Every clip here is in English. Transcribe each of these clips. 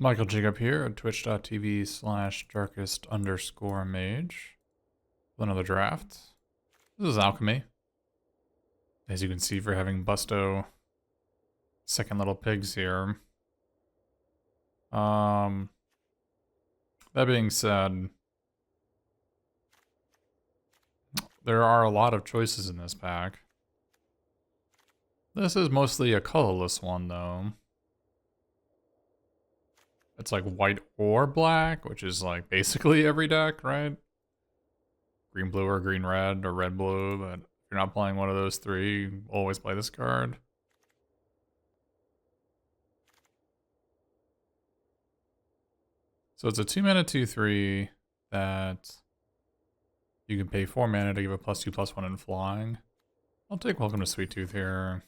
Michael Jacob here at twitch.tv/darkest_mage with another draft. This is Alchemy. As you can see, for having Busto second little pigs here. That being said, there are a lot of choices in this pack. This is mostly a colorless one, though. It's like white or black, which is like basically every deck, right? Green blue or green red or red blue, but if you're not playing one of those three, you always play this card. So it's a 2-mana 2/3 that you can pay 4 mana to give a +2/+1 in flying. I'll take Welcome to Sweet Tooth here.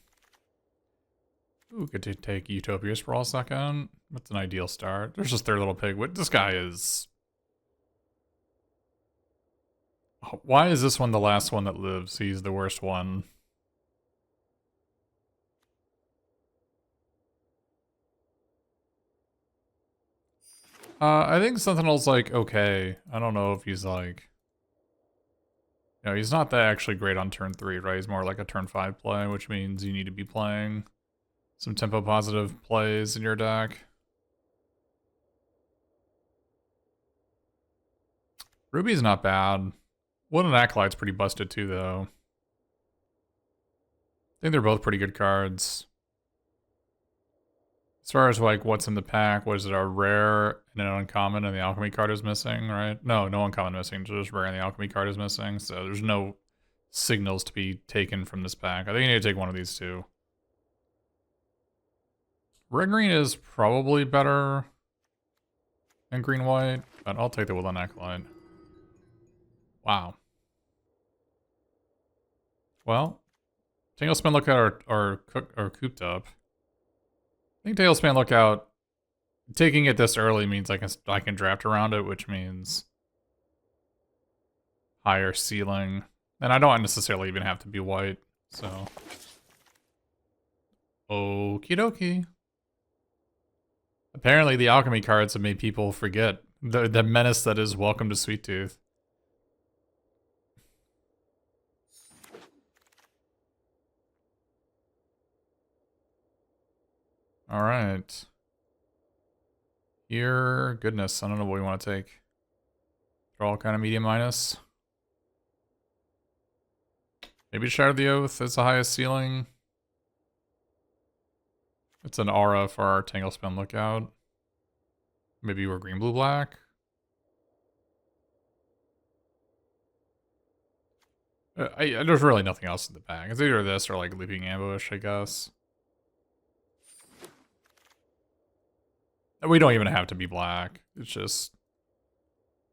Ooh, good to take Utopias for a second. That's an ideal start. There's just their little pig. This guy is... Why is this one the last one that lives? He's the worst one. I think Sentinel's like, okay. I don't know if he's like... You know, he's not that actually great on turn 3, right? He's more like a turn 5 play, which means you need to be playing some tempo positive plays in your deck. Ruby's not bad. Wooden Acolyte's pretty busted too, though. I think they're both pretty good cards. As far as like what's in the pack, what is it, a rare and an uncommon, and the Alchemy card is missing, right? No uncommon missing, just rare and the Alchemy card is missing, so there's no signals to be taken from this pack. I think you need to take one of these two. Red green is probably better than green white, but I'll take the Woodland Acolyte. Wow. Well, Tailspin Lookout are cooped up. I think Tailspin Lookout, taking it this early means I can draft around it, which means higher ceiling. And I don't necessarily even have to be white, so. Okie dokie. Apparently the Alchemy cards have made people forget the menace that is Welcome to Sweet Tooth. All right. Here, goodness, I don't know what we want to take. Draw kind of medium minus. Maybe Shatter the Oath is the highest ceiling. It's an aura for our Tanglespin Lookout. Maybe we're green, blue, black. There's really nothing else in the pack. It's either this or like Leaping Ambush, I guess. We don't even have to be black. It's just...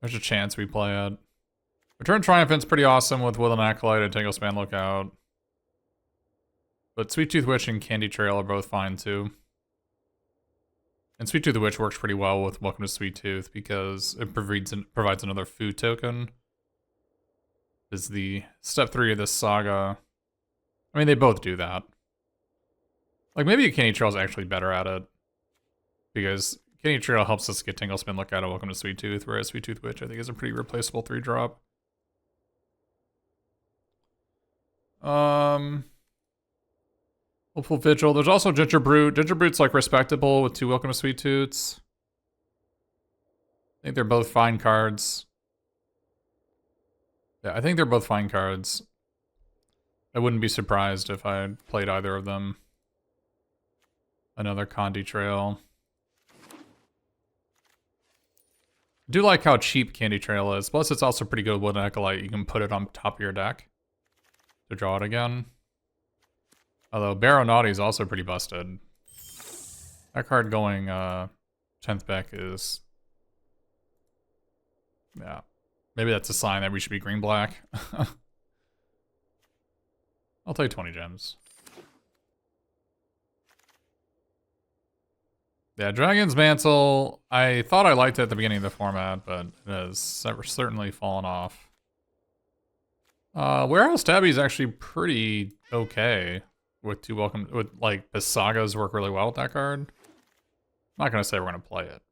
There's a chance we play it. Return Triumphant's pretty awesome with Woodland Acolyte and Tanglespan Lookout. But Sweet Tooth Witch and Candy Trail are both fine too. And Sweet Tooth Witch works pretty well with Welcome to Sweet Tooth because it provides another food token. Is the step 3 of this saga. I mean, they both do that. Like, maybe Candy Trail's actually better at it. Because Candy Trail helps us get Tanglespin Lookout and Welcome to Sweet Tooth, whereas Sweet Tooth Witch I think is a pretty replaceable 3-drop. Hopeful Vigil. There's also Ginger Brute. Ginger Brute's like respectable with 2 Welcome to Sweet Tooths. I think they're both fine cards. Yeah, I think they're both fine cards. I wouldn't be surprised if I played either of them. Another Candy Trail. I do like how cheap Candy Trail is. Plus, it's also pretty good with an Acolyte. You can put it on top of your deck to draw it again. Although Barrow Naughty is also pretty busted. That card going 10th back is... Yeah. Maybe that's a sign that we should be green-black. I'll take 20 gems. Yeah, Dragon's Mantle, I thought I liked it at the beginning of the format, but it has certainly fallen off. Warehouse Tabby is actually pretty okay with 2 welcome, with like the sagas work really well with that card. I'm not gonna say we're gonna play it,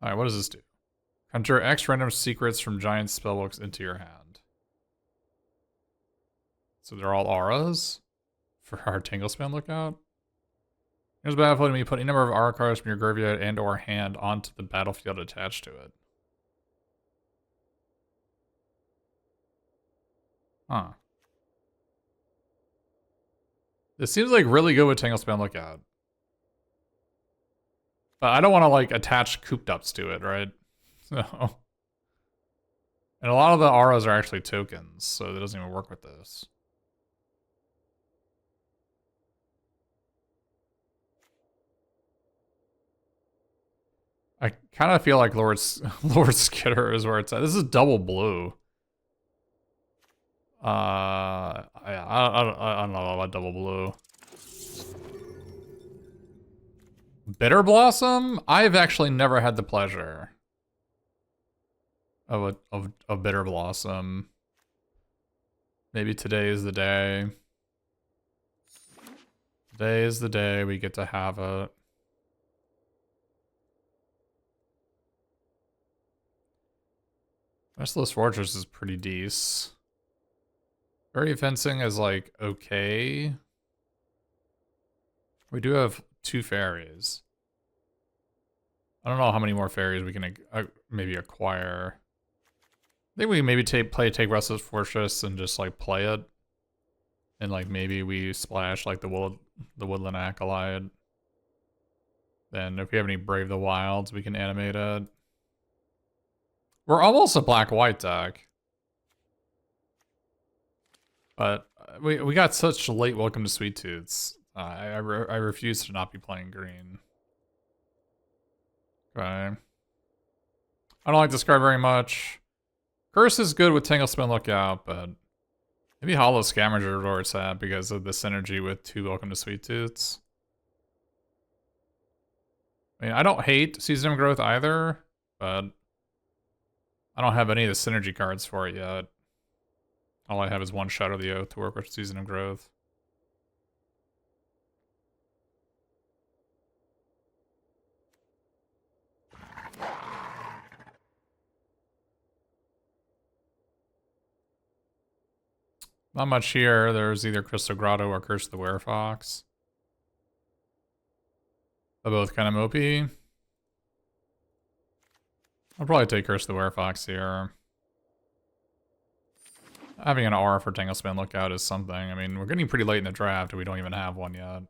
Alright, what does this do? Conjure X random secrets from giant spellbooks into your hand. So they're all auras for our Tanglespan lookout. Here's a battlefield and you put any number of aura cards from your graveyard and or hand onto the battlefield attached to it. Huh. This seems like really good with Tanglespan lookout. But I don't want to like attach cooped ups to it, right? So. And a lot of the auras are actually tokens, so that doesn't even work with this. I kind of feel like Lord Skitter is where it's at. This is double blue. I don't know about double blue. Bitterblossom? I've actually never had the pleasure of Bitterblossom. Maybe today is the day. Today is the day we get to have it. Restless Fortress is pretty decent. Fairy Fencing is like okay. We do have 2 fairies. I don't know how many more fairies we can maybe acquire. I think we can maybe take Restless Fortress and just like play it. And like maybe we splash like the Woodland Acolyte. Then if we have any Brave the Wilds, we can animate it. We're almost a black-white deck. But we got such late Welcome to Sweet Tooths. I refuse to not be playing green. Okay. I don't like this card very much. Curse is good with Tanglespin Lookout, but maybe Hollow Scavenger is where it's at because of the synergy with 2 Welcome to Sweet Tooths. I mean, I don't hate Season of Growth either, but I don't have any of the synergy cards for it yet. All I have is 1 Shadow of the Oath to work with Season of Growth. Not much here. There's either Crystal Grotto or Curse of the Werefox. They're both kind of mopey. I'll probably take Curse of the Werefox here. Having an aura for Tanglespan Lookout is something. I mean, we're getting pretty late in the draft and we don't even have one yet.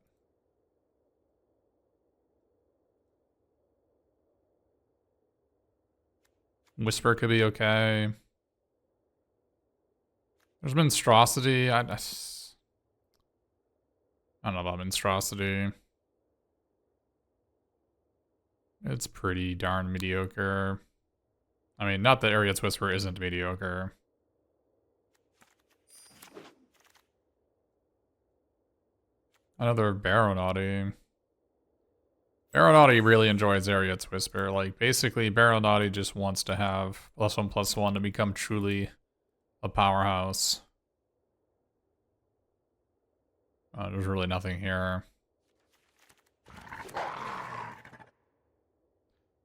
Whisper could be okay. There's Monstrosity. I don't know about Monstrosity. It's pretty darn mediocre. I mean, not that Ariad's Whisper isn't mediocre. Another Baronaughty. Baronaughty really enjoys Ariad's Whisper. Like, basically, Baronaughty just wants to have +1/+1 to become truly a powerhouse. There's really nothing here.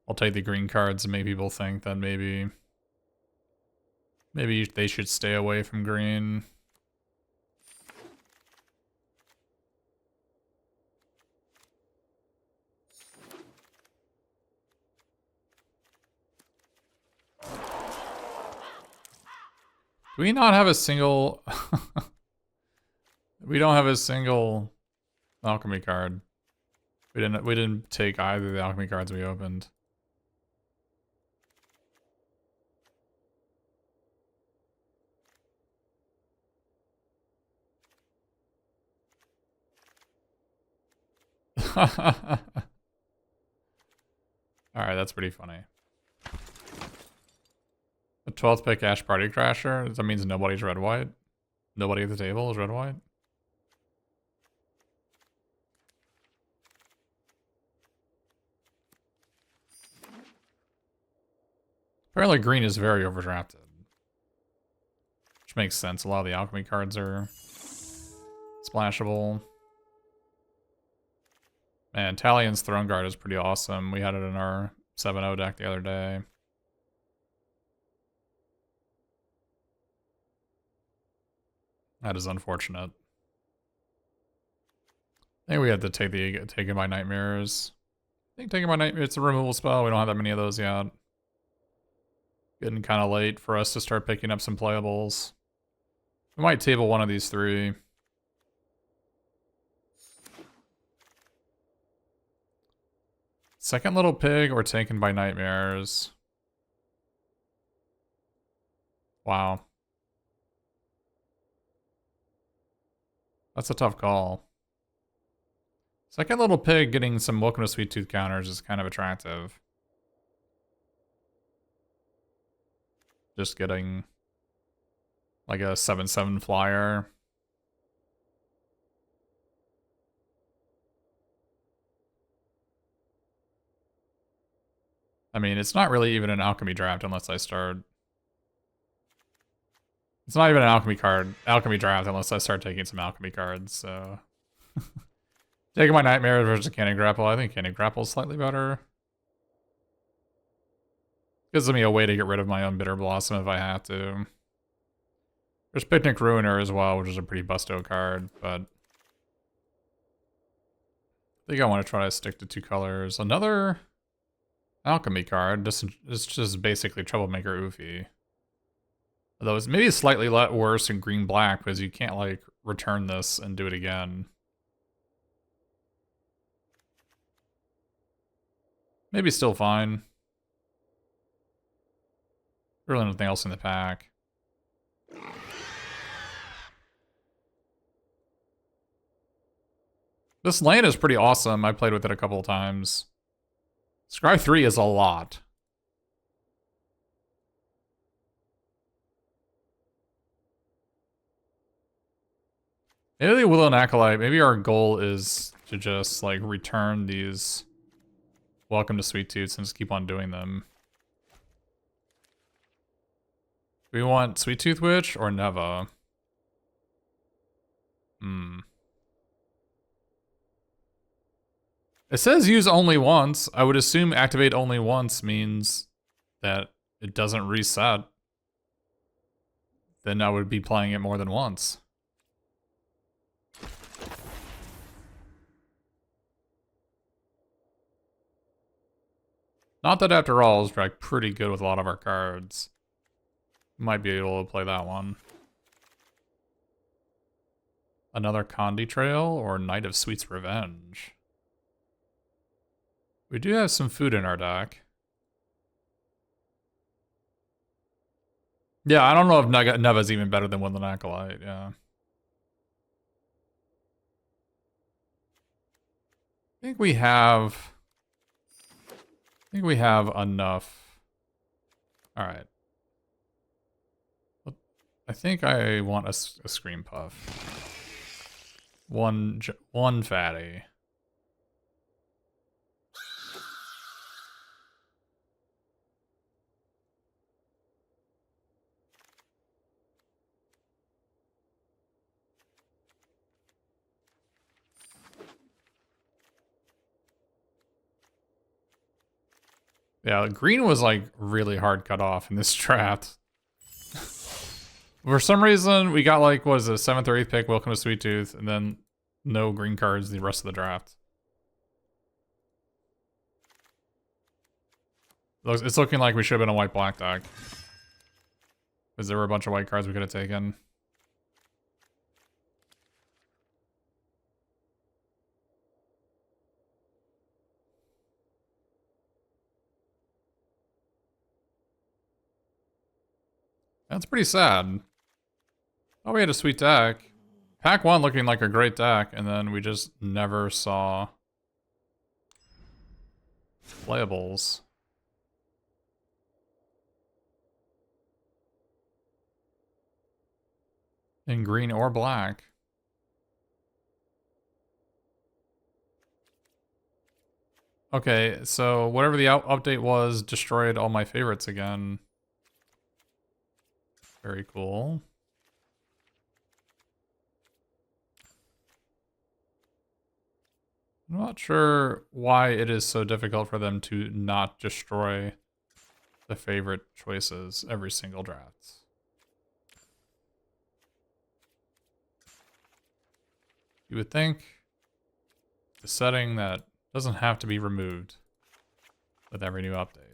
I'll take the green cards and make people think that maybe they should stay away from green. Do we not have a single... We don't have a single alchemy card. We didn't take either of the alchemy cards we opened. Alright, that's pretty funny. The 12th pick Ash Party Crasher? That means nobody's red-white? Nobody at the table is red-white? Apparently green is very overdrafted. Which makes sense. A lot of the alchemy cards are splashable. Man, Talion's Throne Guard is pretty awesome. We had it in our 7-0 deck the other day. That is unfortunate. I think we have to take the Taken by Nightmares. I think Taken by Nightmares, it's a removal spell. We don't have that many of those yet. Getting kind of late for us to start picking up some playables. We might table one of these three. Second Little Pig or Taken by Nightmares. Wow. That's a tough call. Second Little Pig getting some Welcome to Sweet Tooth counters is kind of attractive. Just getting like a 7/7 flyer. I mean, it's not really even an Alchemy draft unless I start... It's not even an Alchemy draft unless I start taking some Alchemy cards, so... Taking my Nightmares versus Cannon Grapple. I think Cannon Grapple is slightly better. Gives me a way to get rid of my own Bitterblossom if I have to. There's Picnic Ruiner as well, which is a pretty busto card, but... I think I want to try to stick to 2 colors. Another Alchemy card. This is just basically Troublemaker Oofy. Although it's maybe slightly worse in green-black because you can't, like, return this and do it again. Maybe still fine. Really nothing else in the pack. This land is pretty awesome. I played with it a couple of times. Scry 3 is a lot. Maybe the Willow and Acolyte, maybe our goal is to just, like, return these Welcome to Sweet Tooths and just keep on doing them. Do we want Sweet Tooth Witch or Neva? It says use only once. I would assume activate only once means that it doesn't reset. Then I would be playing it more than once. Not that After All is like pretty good with a lot of our cards. Might be able to play that one. Another Condi Trail or Night of Sweet's Revenge. We do have some food in our deck. Yeah, I don't know if Neva's even better than Woodland Acolyte, yeah. I think we have enough. Alright. I think I want a Scream Puff. One fatty. Yeah, green was like really hard cut off in this draft. For some reason, we got like, what is it, 7th or 8th pick, Welcome to Sweet Tooth, and then no green cards the rest of the draft. It's looking like we should have been a white-black deck. Because there were a bunch of white cards we could have taken. That's pretty sad. Oh, we had a sweet deck. Pack 1 looking like a great deck, and then we just never saw playables. In green or black. Okay, so whatever the update was destroyed all my favorites again. Very cool. I'm not sure why it is so difficult for them to not destroy the favorite choices every single draft. You would think the setting that doesn't have to be removed with every new update.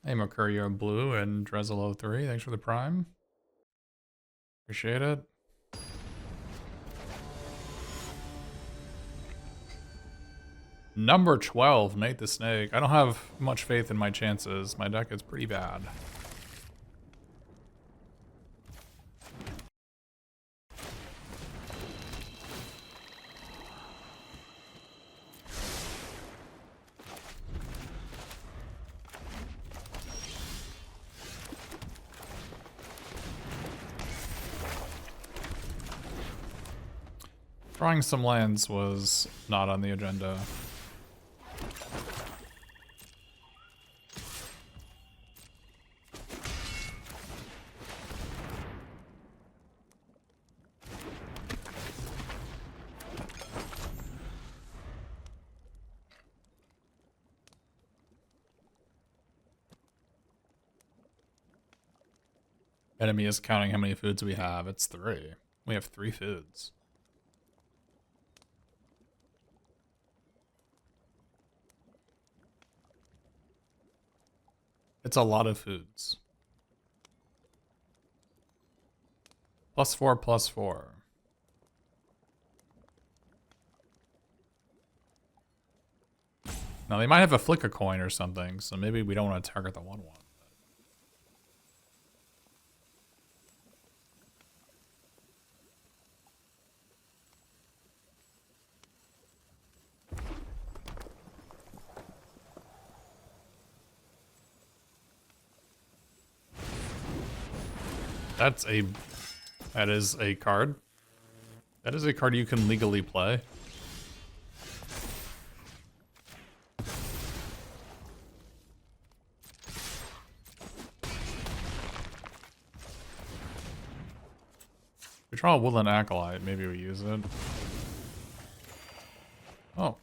Hey, Mercurio Blue and Drezilo3, thanks for the prime. Appreciate it. Number 12, Nate the Snake. I don't have much faith in my chances. My deck is pretty bad. Drawing some lands was not on the agenda. Enemy is counting how many foods we have. It's 3. We have 3 foods. It's a lot of foods. +4, +4. Now they might have a flick a coin or something, so maybe we don't want to target the 1/1. That is a card. That is a card you can legally play. We draw a Woodland Acolyte, maybe we use it. Oh.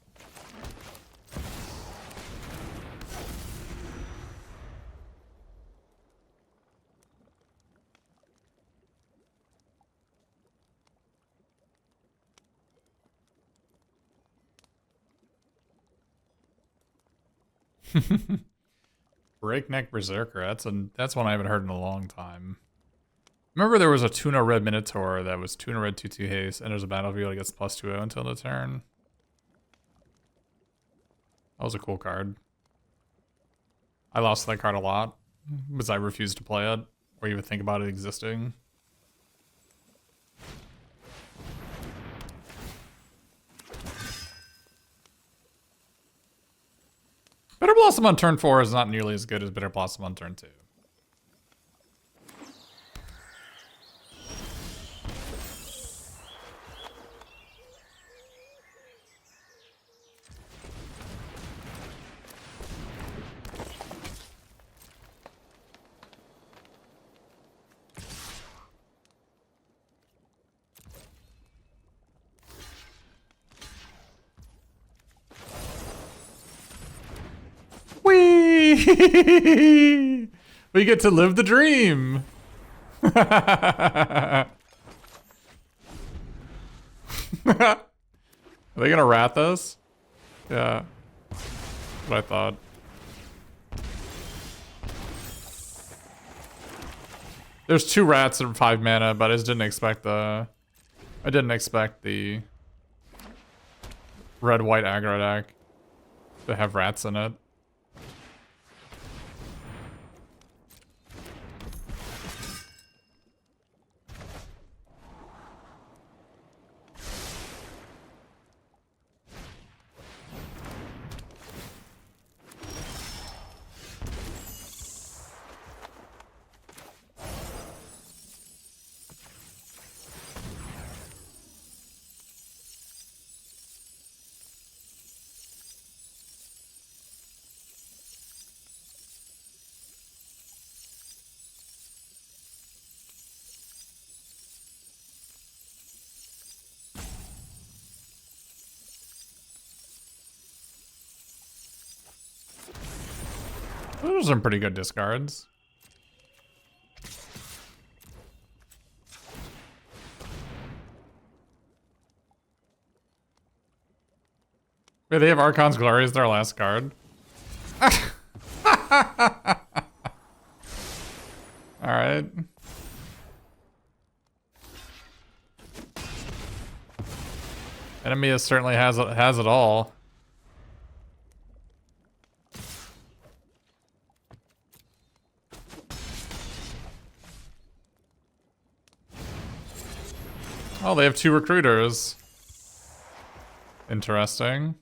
Breakneck Berserker. That's one I haven't heard in a long time. Remember there was a Tuna Red Minotaur that was Tuna Red 2/2 haste, and there's a battlefield that gets +2/0 until the turn. That was a cool card. I lost that card a lot because I refused to play it or even think about it existing. Bitterblossom on turn 4 is not nearly as good as Bitterblossom on turn 2. Whee! We get to live the dream. Are they gonna rat us? Yeah. That's what I thought. There's 2 rats and 5 mana, but I just didn't expect the red-white aggro deck to have rats in it. Those are some pretty good discards. Wait, they have Archon's Glory as their last card? Alright. Enemy certainly has it all. Oh, they have 2 recruiters. Interesting.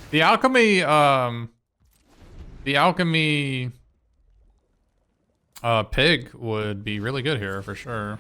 The alchemy pig would be really good here for sure.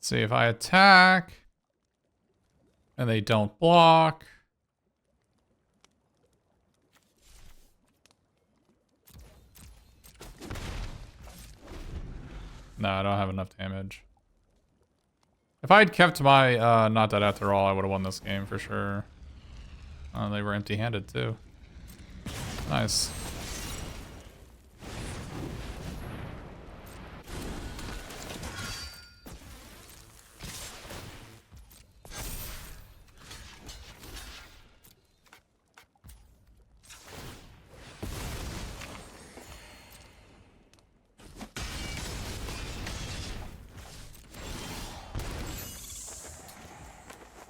See if I attack and they don't block. No, I don't have enough damage. If I had kept my not dead after all, I would have won this game for sure. Oh, they were empty-handed too. Nice.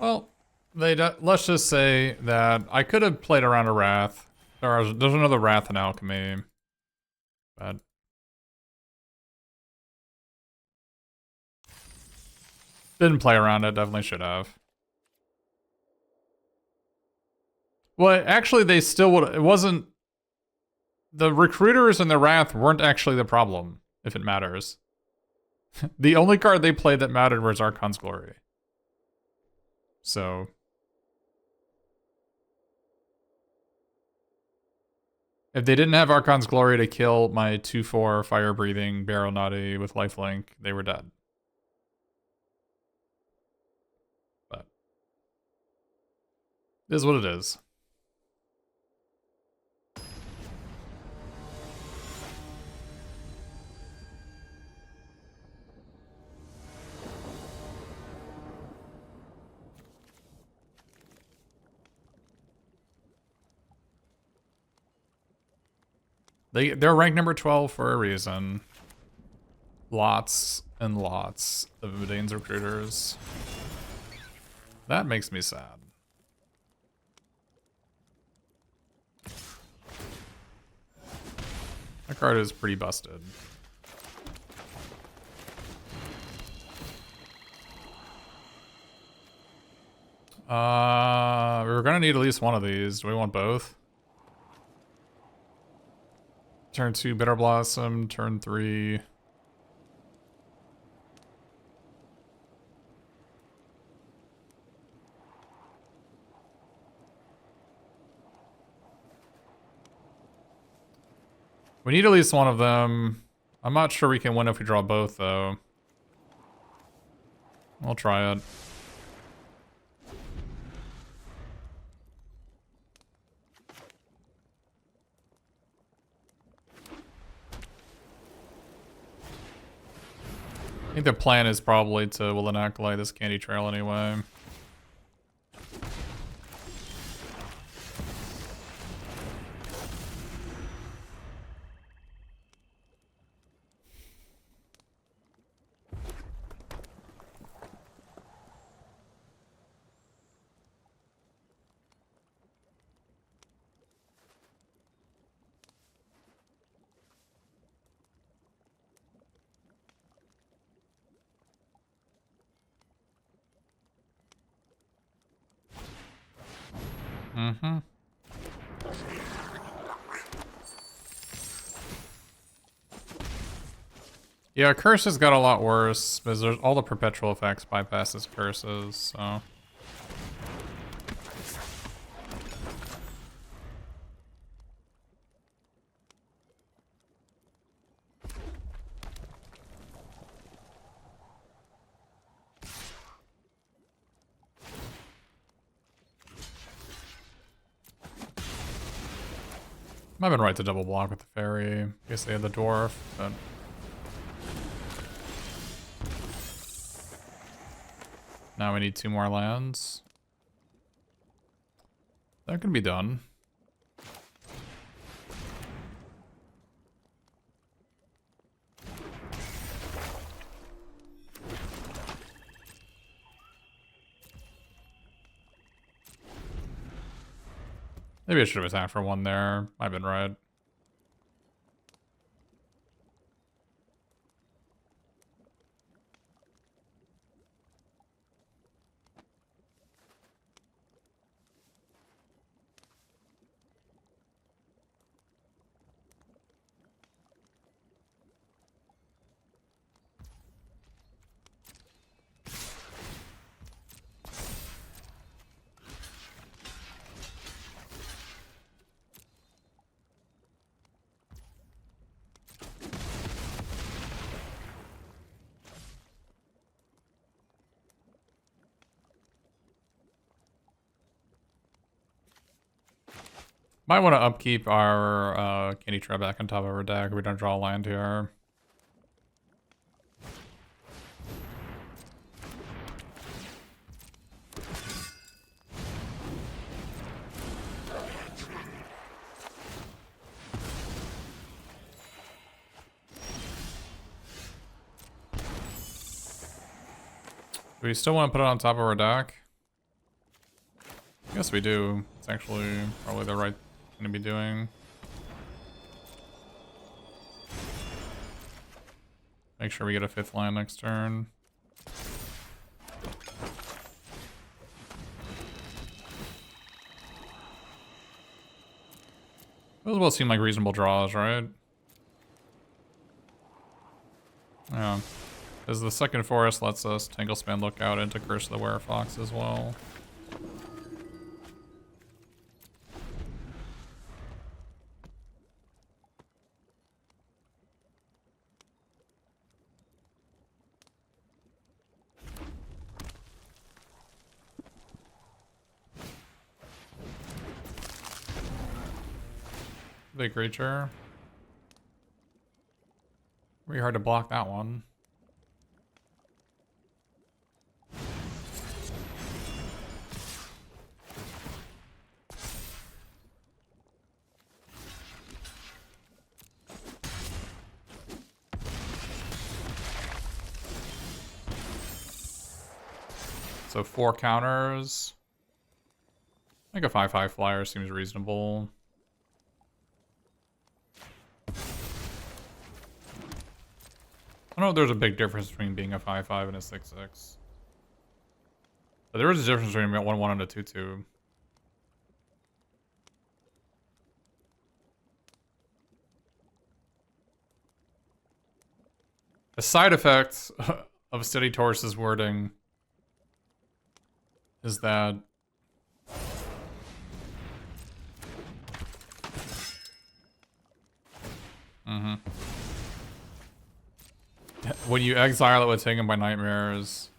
Well, let's just say that I could have played around a Wrath. There's another Wrath in Alchemy. But didn't play around it, definitely should have. Well, actually they still would, it wasn't, the recruiters and the Wrath weren't actually the problem, if it matters. The only card they played that mattered was Archon's Glory. So if they didn't have Archon's Glory to kill my 2/4 fire-breathing Barrow Naughty with lifelink, they were dead. But it is what it is. They're ranked number 12 for a reason. Lots and lots of Edain's recruiters. That makes me sad. That card is pretty busted. We're gonna need at least one of these. Do we want both? Turn 2, Bitterblossom. Turn 3. We need at least one of them. I'm not sure we can win if we draw both, though. We'll try it. I think the plan is probably to will inoculate this candy trail anyway. Mm-hmm. Yeah, curses got a lot worse because there's all the perpetual effects bypasses curses, so. Might have been right to double block with the fairy. I guess they had the dwarf, but. Now we need 2 more lands. That can be done. Maybe I should have attacked for 1 there. I've been right. Might want to upkeep our candy trap back on top of our deck. We don't draw a land here. Do we still want to put it on top of our deck? I guess we do. It's actually probably the right thing to be doing. Make sure we get a 5th land next turn. Those both seem like reasonable draws, right? Yeah. Because the second forest lets us Tanglespan Lookout into Curse of the Werefox as well. Big creature. Pretty hard to block that one. So 4 counters. I think a 5/5 flyer seems reasonable. I don't know if there's a big difference between being a 5/5 and a 6/6. But there is a difference between a 1/1 and a 2/2. A side effect of Steady Tortoise's wording is that when you exile it with Taken by Nightmares,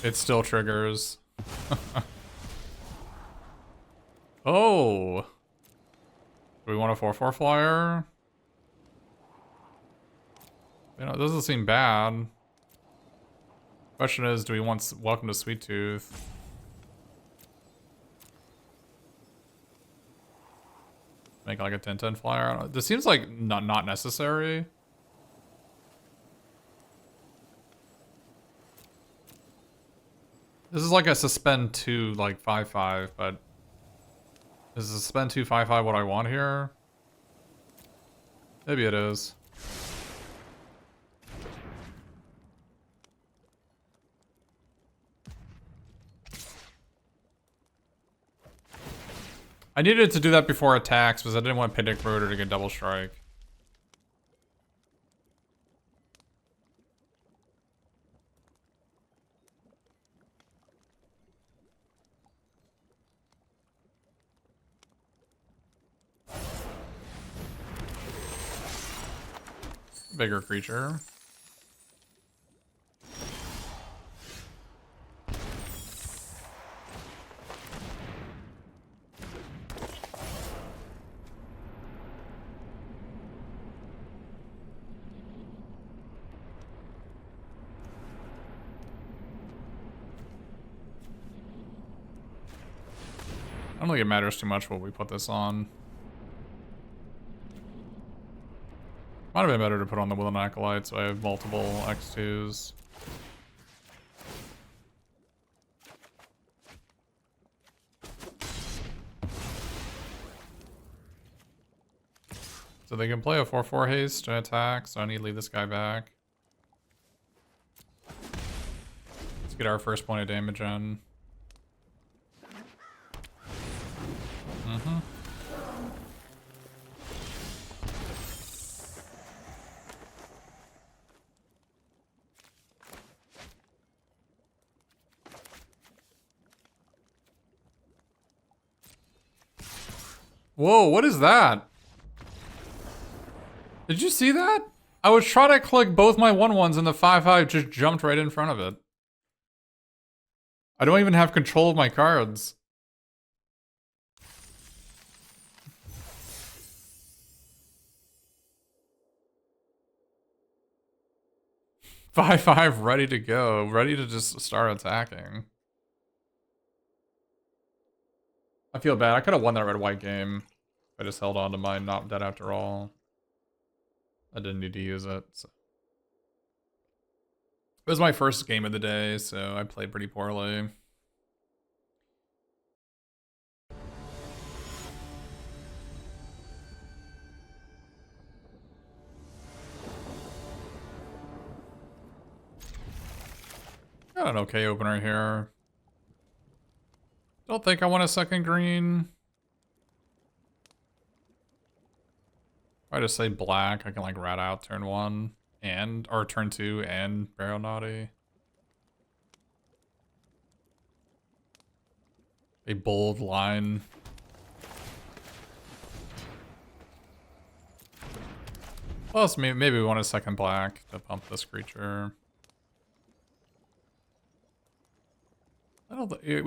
it still triggers. Oh! Do we want a 4/4 flyer? You know, it doesn't seem bad. Question is, do we want Welcome to Sweet Tooth? Make like a 10/10 flyer? I don't know. This seems like not necessary. This is like a suspend 2, like 5/5, but is suspend 2 5/5 what I want here? Maybe it is. I needed to do that before attacks because I didn't want Picnic Rotor to get double strike. Bigger creature. I don't think it matters too much what we put this on. Might have been better to put on the Willow Acolyte so I have multiple X2s. So they can play a 4/4 haste to attack, so I need to leave this guy back. Let's get our first point of damage in. Whoa, what is that? Did you see that? I was trying to click both my 1/1s and the 5/5 just jumped right in front of it. I don't even have control of my cards. Five five ready to go, ready to just start attacking. I feel bad. I could have won that red-white game. I just held on to mine, not dead after all. I didn't need to use it. So. It was my first game of the day, so I played pretty poorly. Got an okay opener here. Don't think I want a second green. If I just say black, I can like rat out turn 1 and, or turn 2 and Barrow Naughty. A bold line. Plus, maybe we want a second black to pump this creature. We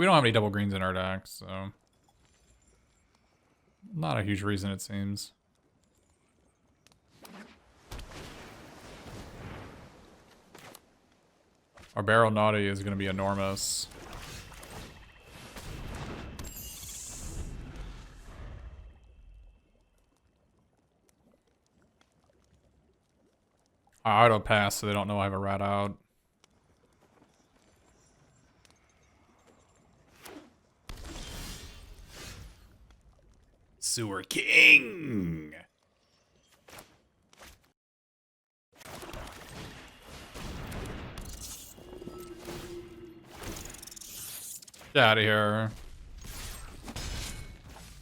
don't have any double greens in our deck, so not a huge reason it seems. Our Barrel Naughty is going to be enormous. I auto pass so they don't know I have a rat out. Sewer King! Get out of here.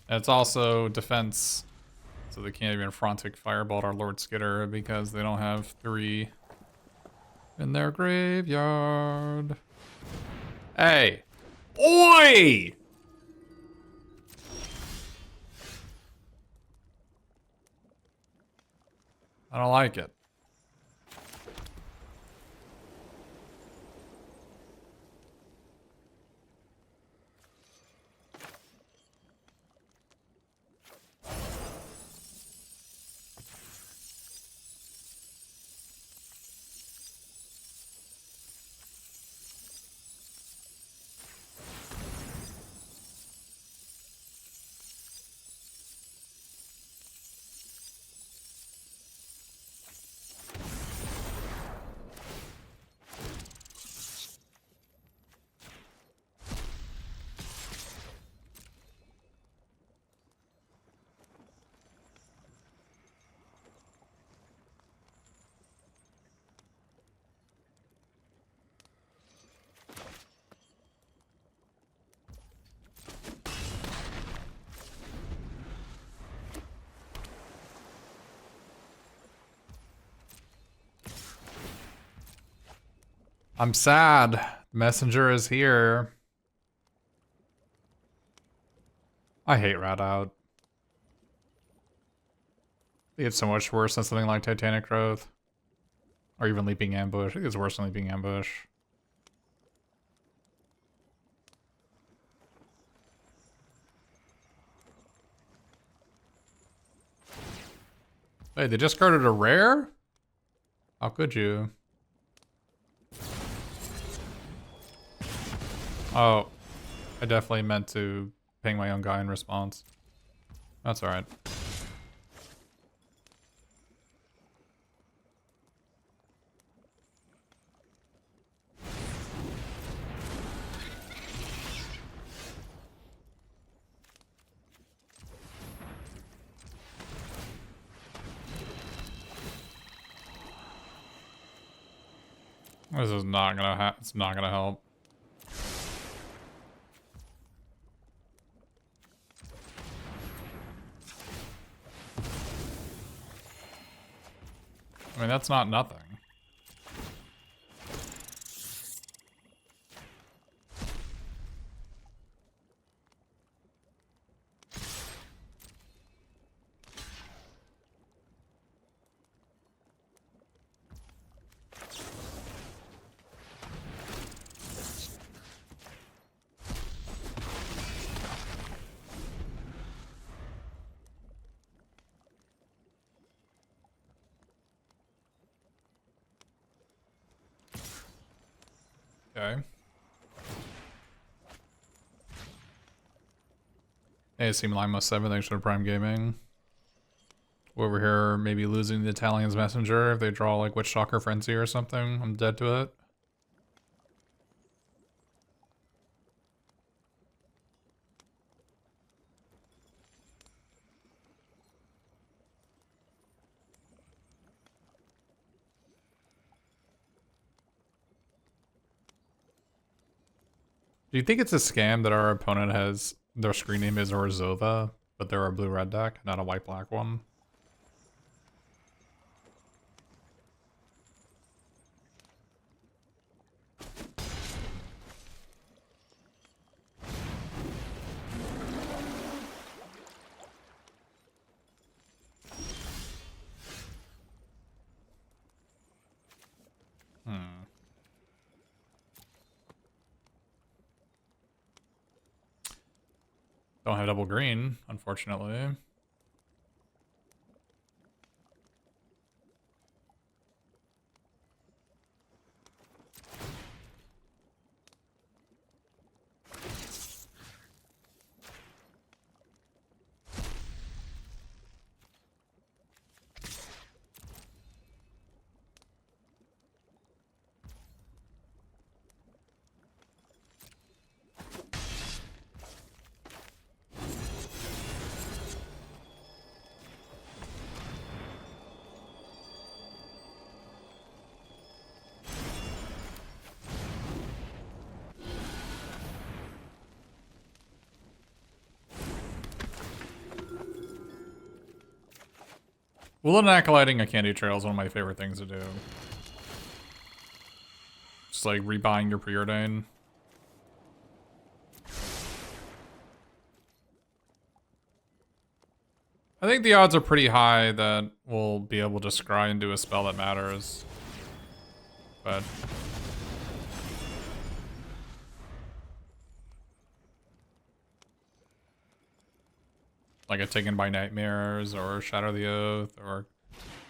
And it's also defense, so they can't even Frontic Firebolt our Lord Skitter because they don't have 3 in their graveyard. Hey! Oi! I don't like it. I'm sad. Messenger is here. I hate Rat Out. It's so much worse than something like Titanic Growth. Or even Leaping Ambush. I think it's worse than Leaping Ambush. Hey, they discarded a rare? How could you? Oh, I definitely meant to ping my own guy in response. That's alright. This is not gonna it's not gonna help. I mean, that's not nothing. Okay. Hey, Seam Lima 7, thanks for Prime Gaming. Over here, maybe losing the Italian's Messenger if they draw like Witch Stalker Frenzy or something. I'm dead to it. Do you think it's a scam that our opponent has their screen name is Orzova, but they're a blue-red deck, not a white-black one? Don't have double green, unfortunately. Woolen Acolyting a Candy Trail is one of my favorite things to do. Just like rebuying your Preordain. I think the odds are pretty high that we'll be able to scry into a spell that matters. But like a Taken by Nightmares or Shadow the Oath or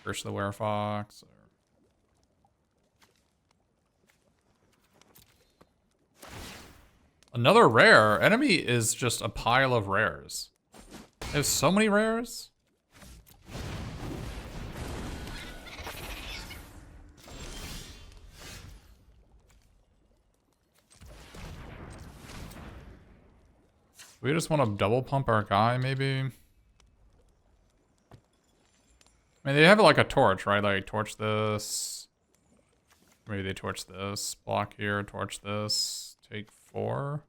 Curse the Werefox. Another rare. Enemy is just a pile of rares. There's so many rares. We just want to double pump our guy, maybe. I mean, they have like a torch, right? Like torch this. Maybe they torch this. Block here, torch this. Take 4.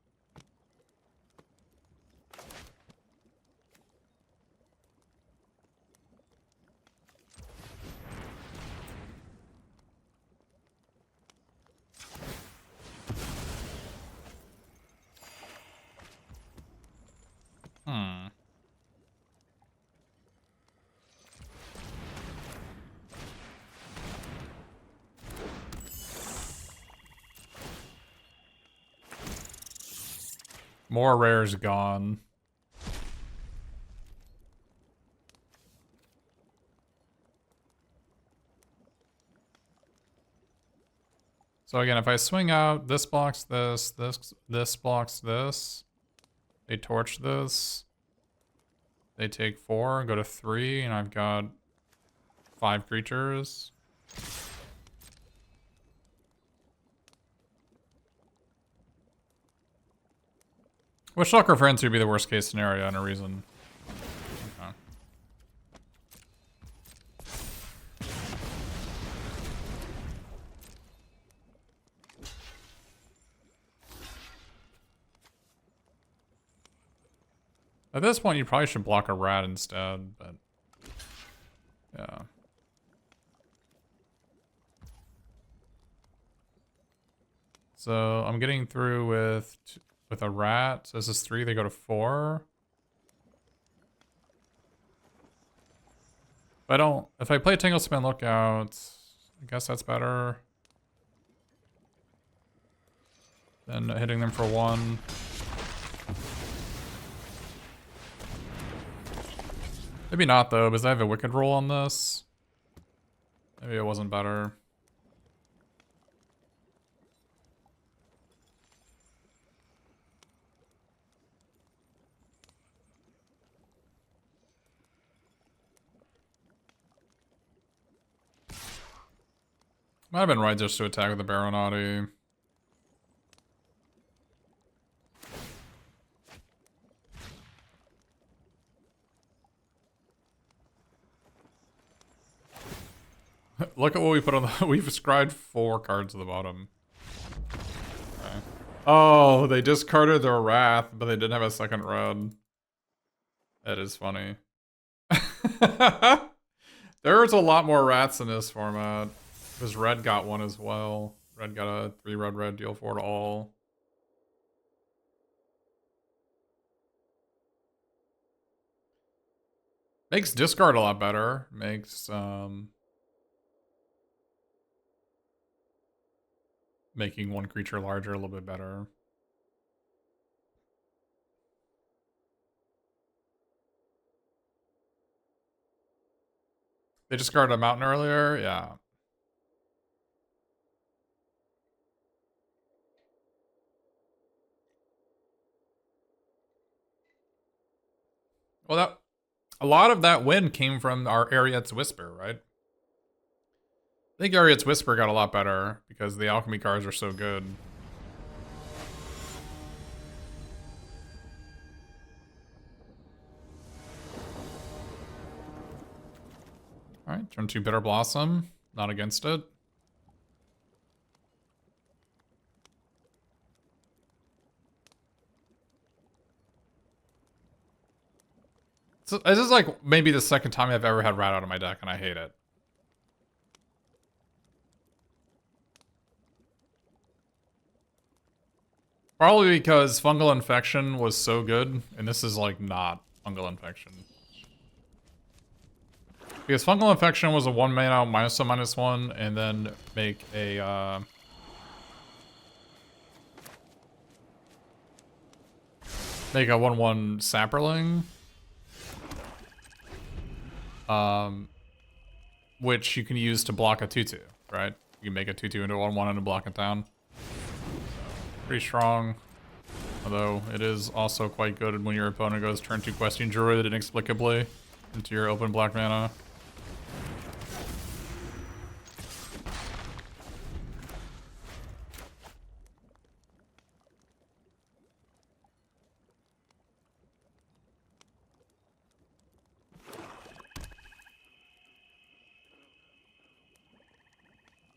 More rares gone. So again, if I swing out, this blocks this, this blocks this. They torch this. They take 4, go to 3, and I've got 5 creatures. Which Shulker Frenzy would be the worst case scenario and a reason. Okay. At this point, you probably should block a rat instead, but yeah. So I'm getting through with a rat. So this is 3, they go to 4. If I play Tanglespin Lookout, I guess that's better than hitting them for 1. Maybe not though, because I have a Wicked roll on this. Maybe it wasn't better. Might have been right just to attack with the Baronati. Look at what we put on the... We've scried 4 cards at the bottom. Okay. Oh, they discarded their Wrath, but they didn't have a second red. That is funny. There's a lot more rats in this format. Because red got 1 as well. Red got a 3 red, deal 4 to all. Makes discard a lot better. Makes, making 1 creature larger a little bit better. They discarded a mountain earlier? Yeah. Well, a lot of that win came from our Ariet's Whisper, right? I think Ariet's Whisper got a lot better because the alchemy cards are so good. Alright, turn 2 Bitterblossom. Not against it. This is like maybe the second time I've ever had rat out of my deck, and I hate it. Probably because fungal infection was so good, and this is like not fungal infection. Because fungal infection was a 1 mana -1/-1, and then make a make a 1/1 sapperling. Which you can use to block a 2/2, right? You can make a 2/2 into a 1/1 and block it down. Pretty strong. Although it is also quite good when your opponent goes turn 2 Questing Druid inexplicably into your open black mana.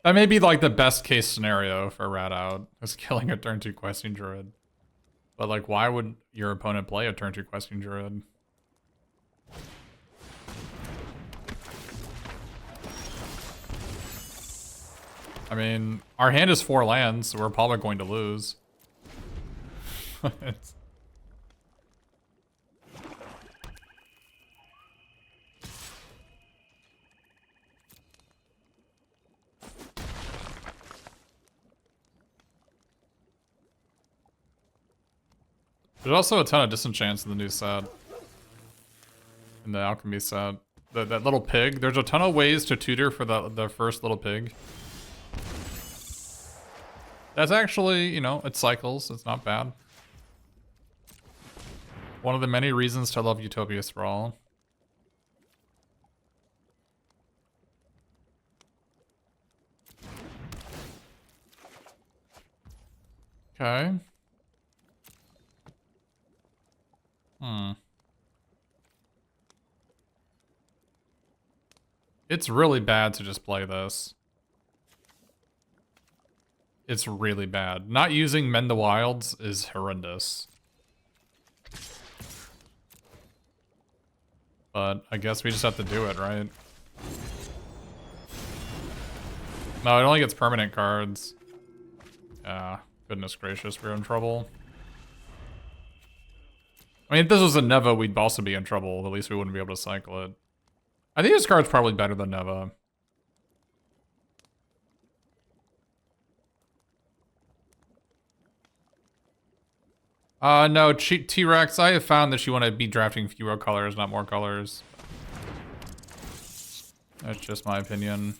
That may be like the best case scenario for rat out, is killing a turn 2 Questing Druid. But like, why would your opponent play a turn 2 Questing Druid? I mean, our hand is 4 lands, so we're probably going to lose. There's also a ton of disenchants in the new set. In the Alchemy set. That little pig. There's a ton of ways to tutor for the first little pig. That's actually, you know, it cycles. It's not bad. One of the many reasons to love Utopia Sprawl. Okay. It's really bad to just play this. It's really bad. Not using Mend the Wilds is horrendous. But I guess we just have to do it, right? No, it only gets permanent cards. Yeah, goodness gracious, we're in trouble. I mean, if this was a Neva, we'd also be in trouble. At least we wouldn't be able to cycle it. I think this card's probably better than Neva. No, T-Rex, I have found that you want to be drafting fewer colors, not more colors. That's just my opinion.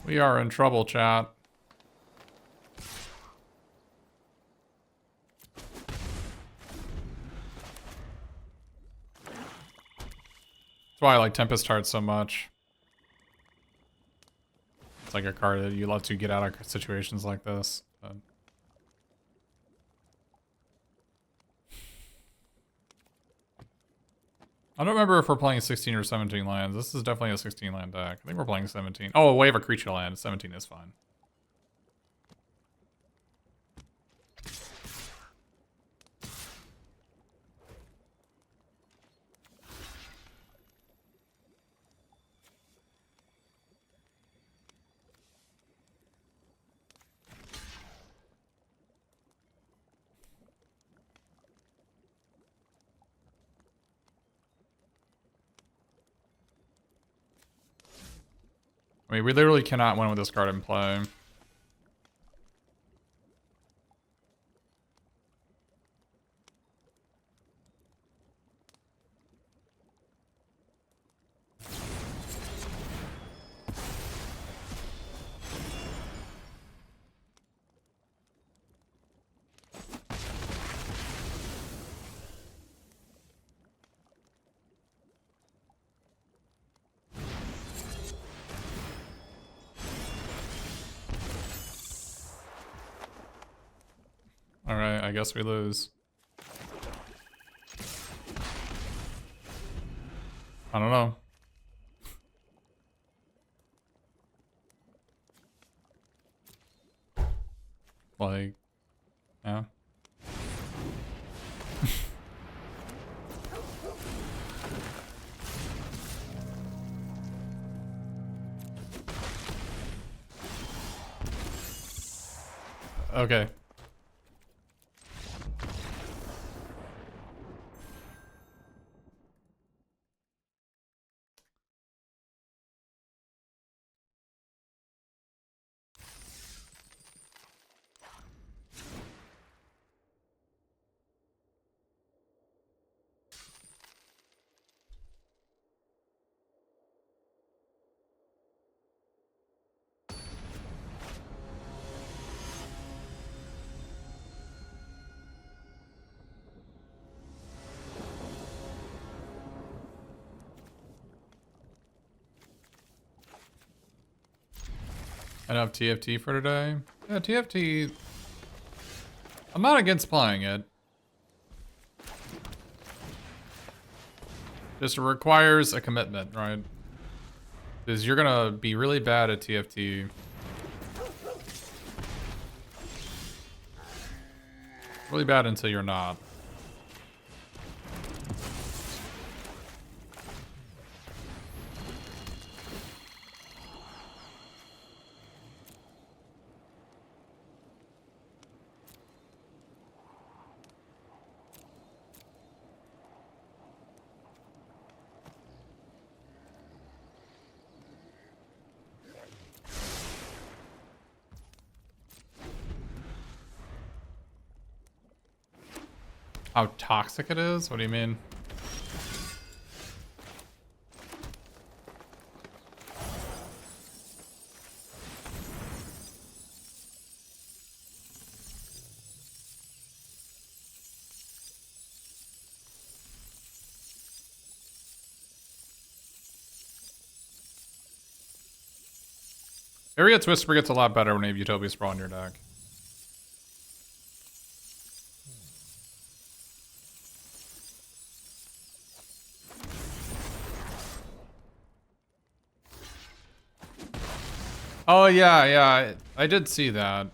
We are in trouble, chat. That's why I like Tempest Heart so much. It's like a card that you love to get out of situations like this. But... I don't remember if we're playing 16 or 17 lands. This is definitely a 16 land deck. I think we're playing 17. Oh, we have a creature land. 17 is fine. I mean, we literally cannot win with this card in play. Alright, I guess we lose. I don't know. Like, yeah. Okay. I don't have TFT for today. Yeah, TFT. I'm not against playing it. Just requires a commitment, right? Because you're gonna be really bad at TFT. Really bad until you're not. How toxic it is? What do you mean? Area Whisper gets a lot better when you have Utopia Sprawl in your deck. Oh yeah, yeah, I did see that.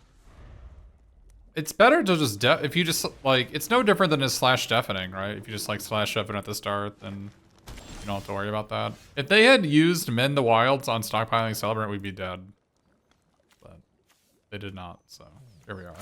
It's better to just if you just like, it's no different than his slash deafening, right? If you just like slash deafen at the start, then you don't have to worry about that. If they had used Mend the Wilds on stockpiling Celebrant, we'd be dead. But they did not, so here we are.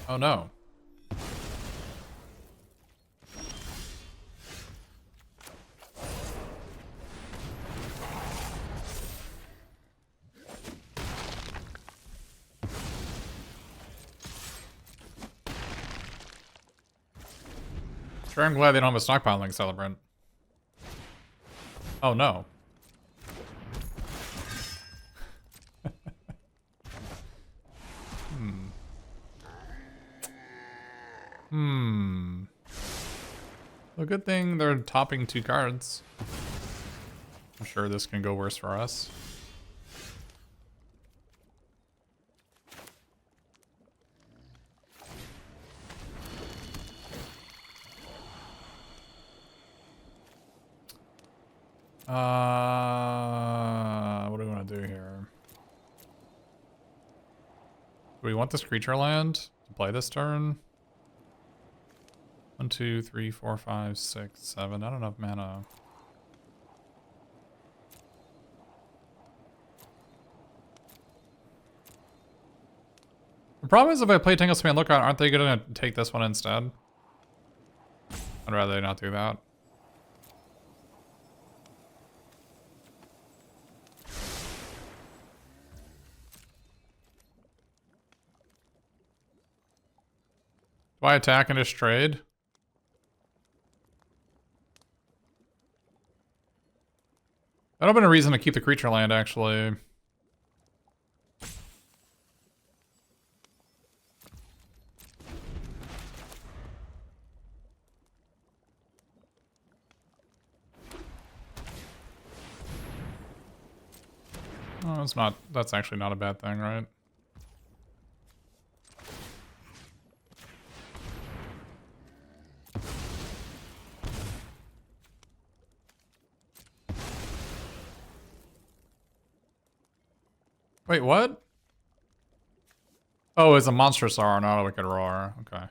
Oh no. Sure, I'm glad they don't have a stockpiling Celebrant. Oh no. Well, good thing they're topping 2 cards. I'm sure this can go worse for us. What do we want to do here? Do we want this creature land to play this turn? 1, 2, 3, 4, 5, 6, 7. I don't have mana. The problem is if I play Tangle Span Lookout, aren't they gonna take this one instead? I'd rather they not do that. Do I attack and just trade? That'd have been a reason to keep the creature land, actually. That's actually not a bad thing, right? Wait, what? Oh, it's a monstrous roar, not a wicked roar. Okay.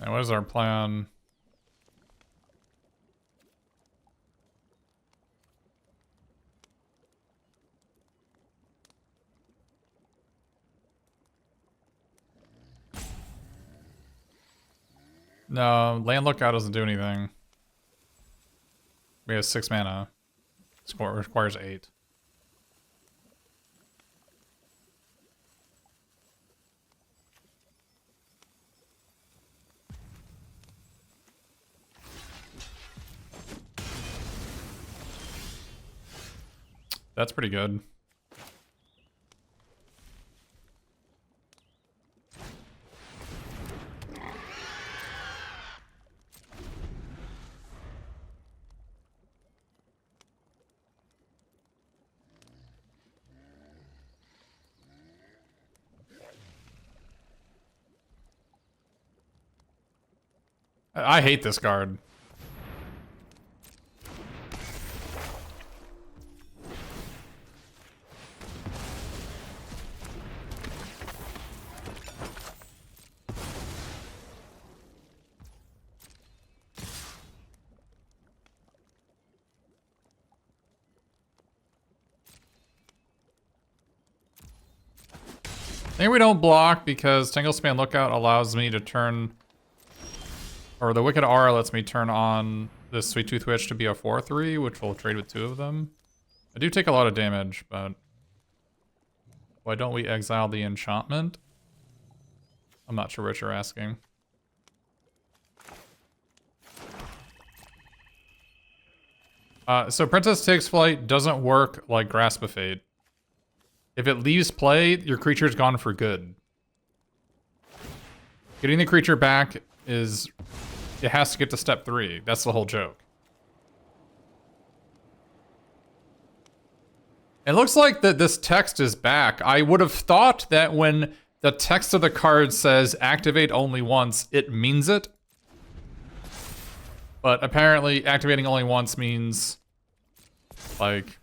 And what is our plan? No, land lookout doesn't do anything. We have 6 mana. Score requires 8. That's pretty good. I hate this card. I think we don't block because Tanglespan Lookout allows me to turn, or the Wicked Aura lets me turn on this Sweet Tooth Witch to be a 4/3, which will trade with 2 of them. I do take a lot of damage, but why don't we exile the enchantment? I'm not sure what you're asking. So Princess Takes Flight doesn't work like Grasp of Fate. If it leaves play, your creature's gone for good. Getting the creature back is... It has to get to step 3. That's the whole joke. It looks like that this text is back. I would have thought that when the text of the card says activate only once, it means it. But apparently activating only once means... Like...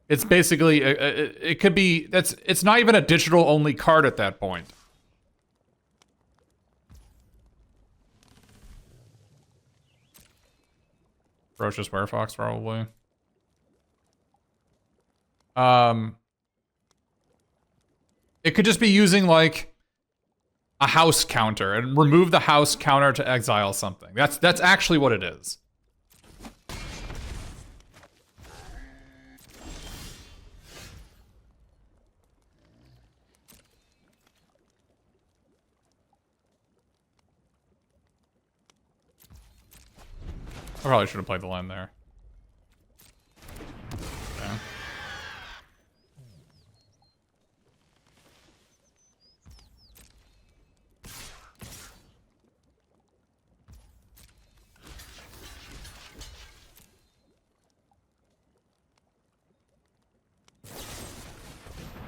It's basically, it could be, it's not even a digital only card at that point. Ferocious Werefox, probably. It could just be using like a house counter and remove the house counter to exile something. That's actually what it is. I probably should have played the line there. Okay.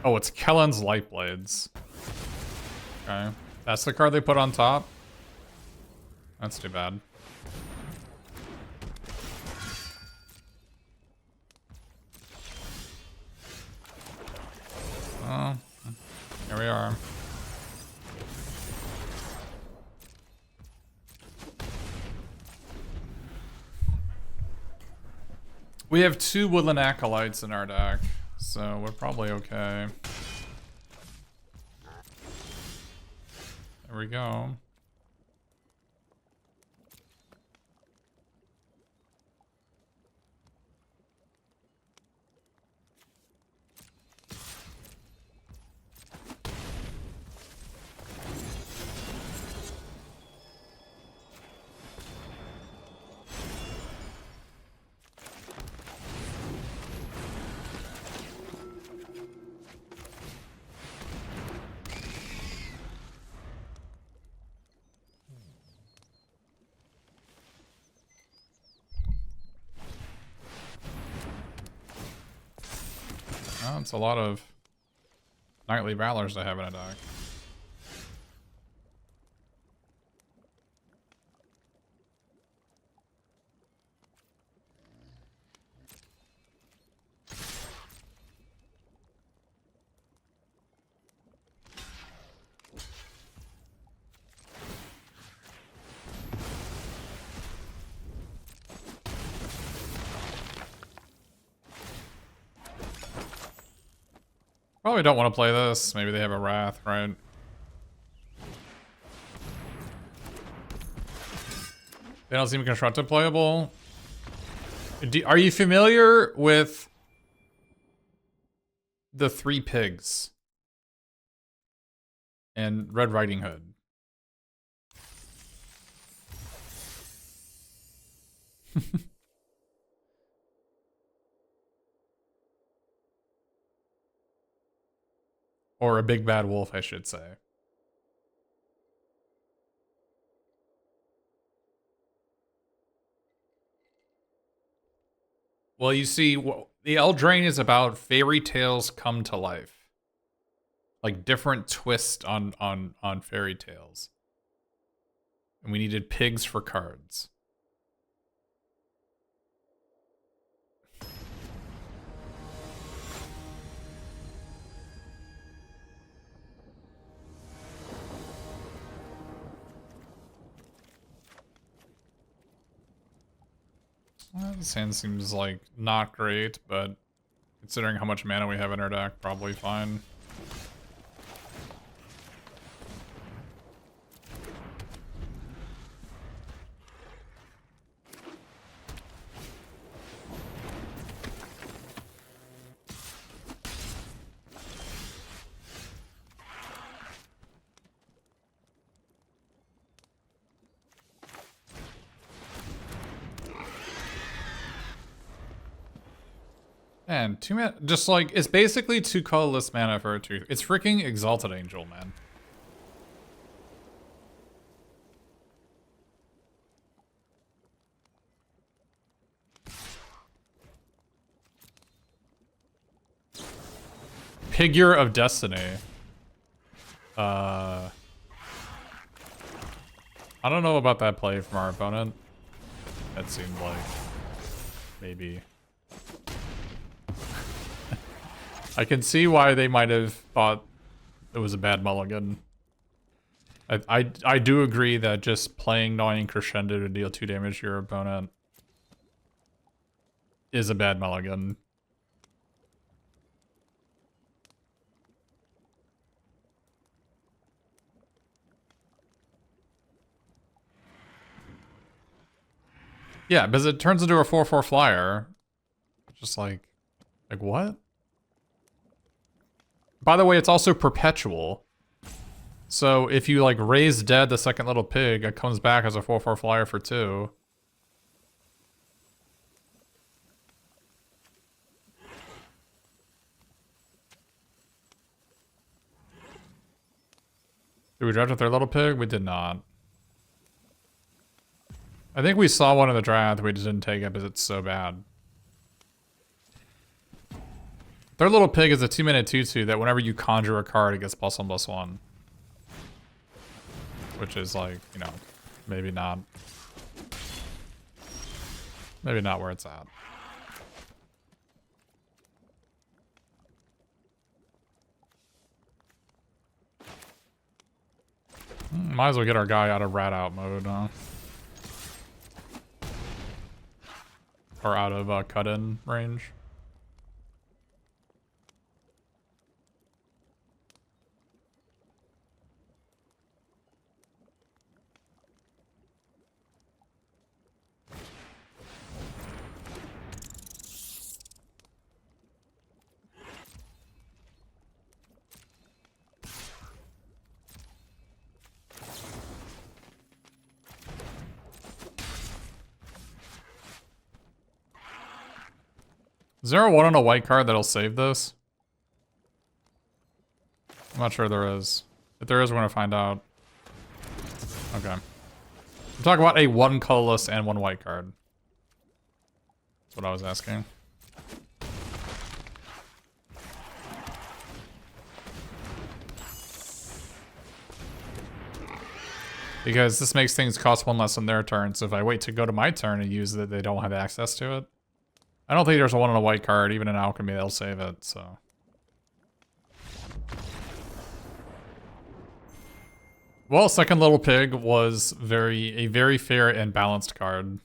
Oh, it's Kellen's Lightblades. Okay. That's the card they put on top? That's too bad. Oh, here we are. We have 2 Woodland Acolytes in our deck, so we're probably okay. There we go. Oh, it's a lot of Knightly Valors to have in a deck. Probably don't want to play this. Maybe they have a Wrath, right? They don't seem constructed playable. Are you familiar with the 3 Pigs and Red Riding Hood? Or a Big Bad Wolf, I should say. Well, you see, the Eldraine is about fairy tales come to life. Like different twist on fairy tales. And we needed pigs for cards. Well, this hand seems like not great, but considering how much mana we have in our deck, probably fine. And 2 mana, just like, it's basically 2 colorless mana for a 2. It's freaking Exalted Angel, man. Figure of Destiny. I don't know about that play from our opponent. That seemed like maybe. I can see why they might have thought it was a bad mulligan. I do agree that just playing Gnawing Crescendo to deal 2 damage to your opponent is a bad mulligan. Yeah, because it turns into a 4/4 flyer. Just like what? By the way, it's also perpetual. So if you like raise dead the second little pig, it comes back as a 4/4 flyer for 2. Did we draft a 3rd little pig? We did not. I think we saw one in the draft, we just didn't take it because it's so bad. 3rd little pig is a 2-mana 2/2 that whenever you conjure a card, it gets +1/+1. Which is like, you know, maybe not where it's at. Might as well get our guy out of rat out mode, huh? or out of cut-in range. Is there a 1 on a white card that'll save this? I'm not sure there is. If there is, we're gonna find out. Okay. I'm talking about a 1 colorless and 1 white card. That's what I was asking. Because this makes things cost 1 less on their turn, so if I wait to go to my turn and use it, they don't have access to it. I don't think there's a 1 on a white card, even in Alchemy, they'll save it, so. Well, second little pig was a very fair and balanced card.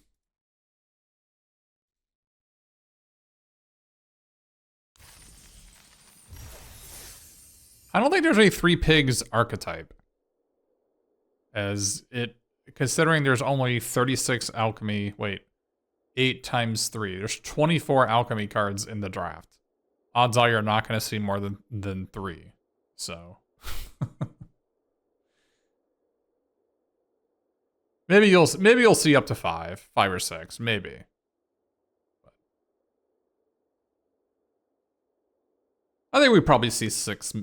I don't think there's a 3 pigs archetype. As it, considering there's only 36 alchemy, 8 times 3. There's 24 alchemy cards in the draft. Odds are you're not going to see more than 3. So. maybe you'll see up to 5 or 6, maybe. I think we probably see six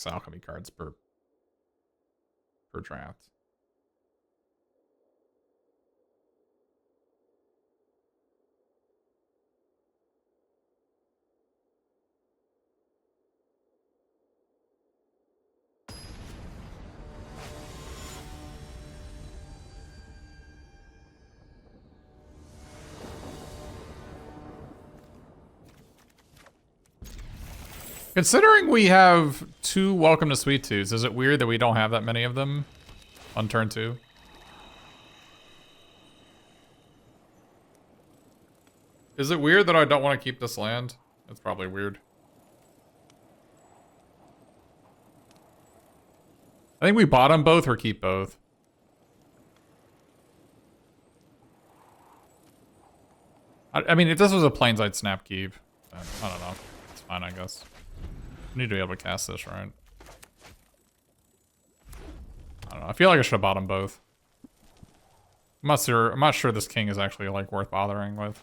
alchemy cards per draft. Considering we have 2 Welcome to Sweet Tooths, is it weird that we don't have that many of them on turn 2? Is it weird that I don't want to keep this land? It's probably weird. I think we bottom both or keep both. I mean, if this was a Plains, I'd snap keep. I don't know. It's fine, I guess. I need to be able to cast this, right? I don't know. I feel like I should have bottomed both. I'm not sure this king is actually like worth bothering with.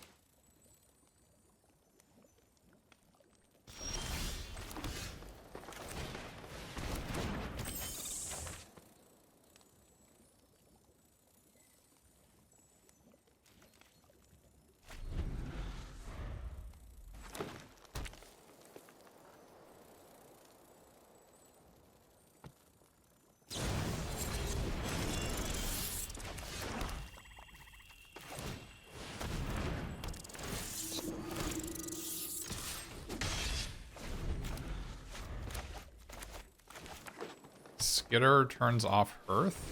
Skitter turns off Hearth?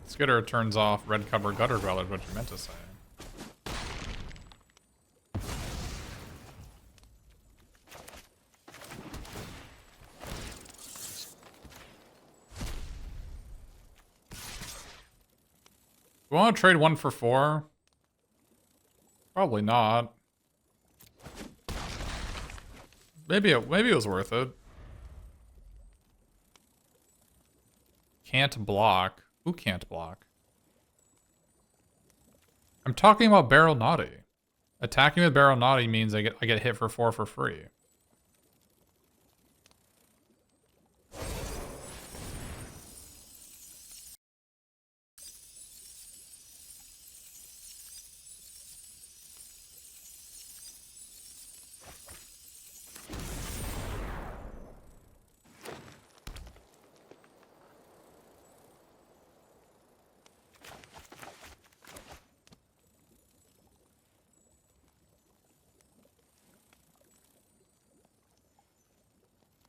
Skitter turns off Red Cover Gutter Dweller, is what you meant to say. We want to trade 1 for 4? Probably not. Maybe it was worth it. Can't block. Who can't block? I'm talking about Barrel Naughty. Attacking with Barrel Naughty means I get hit for 4 for free.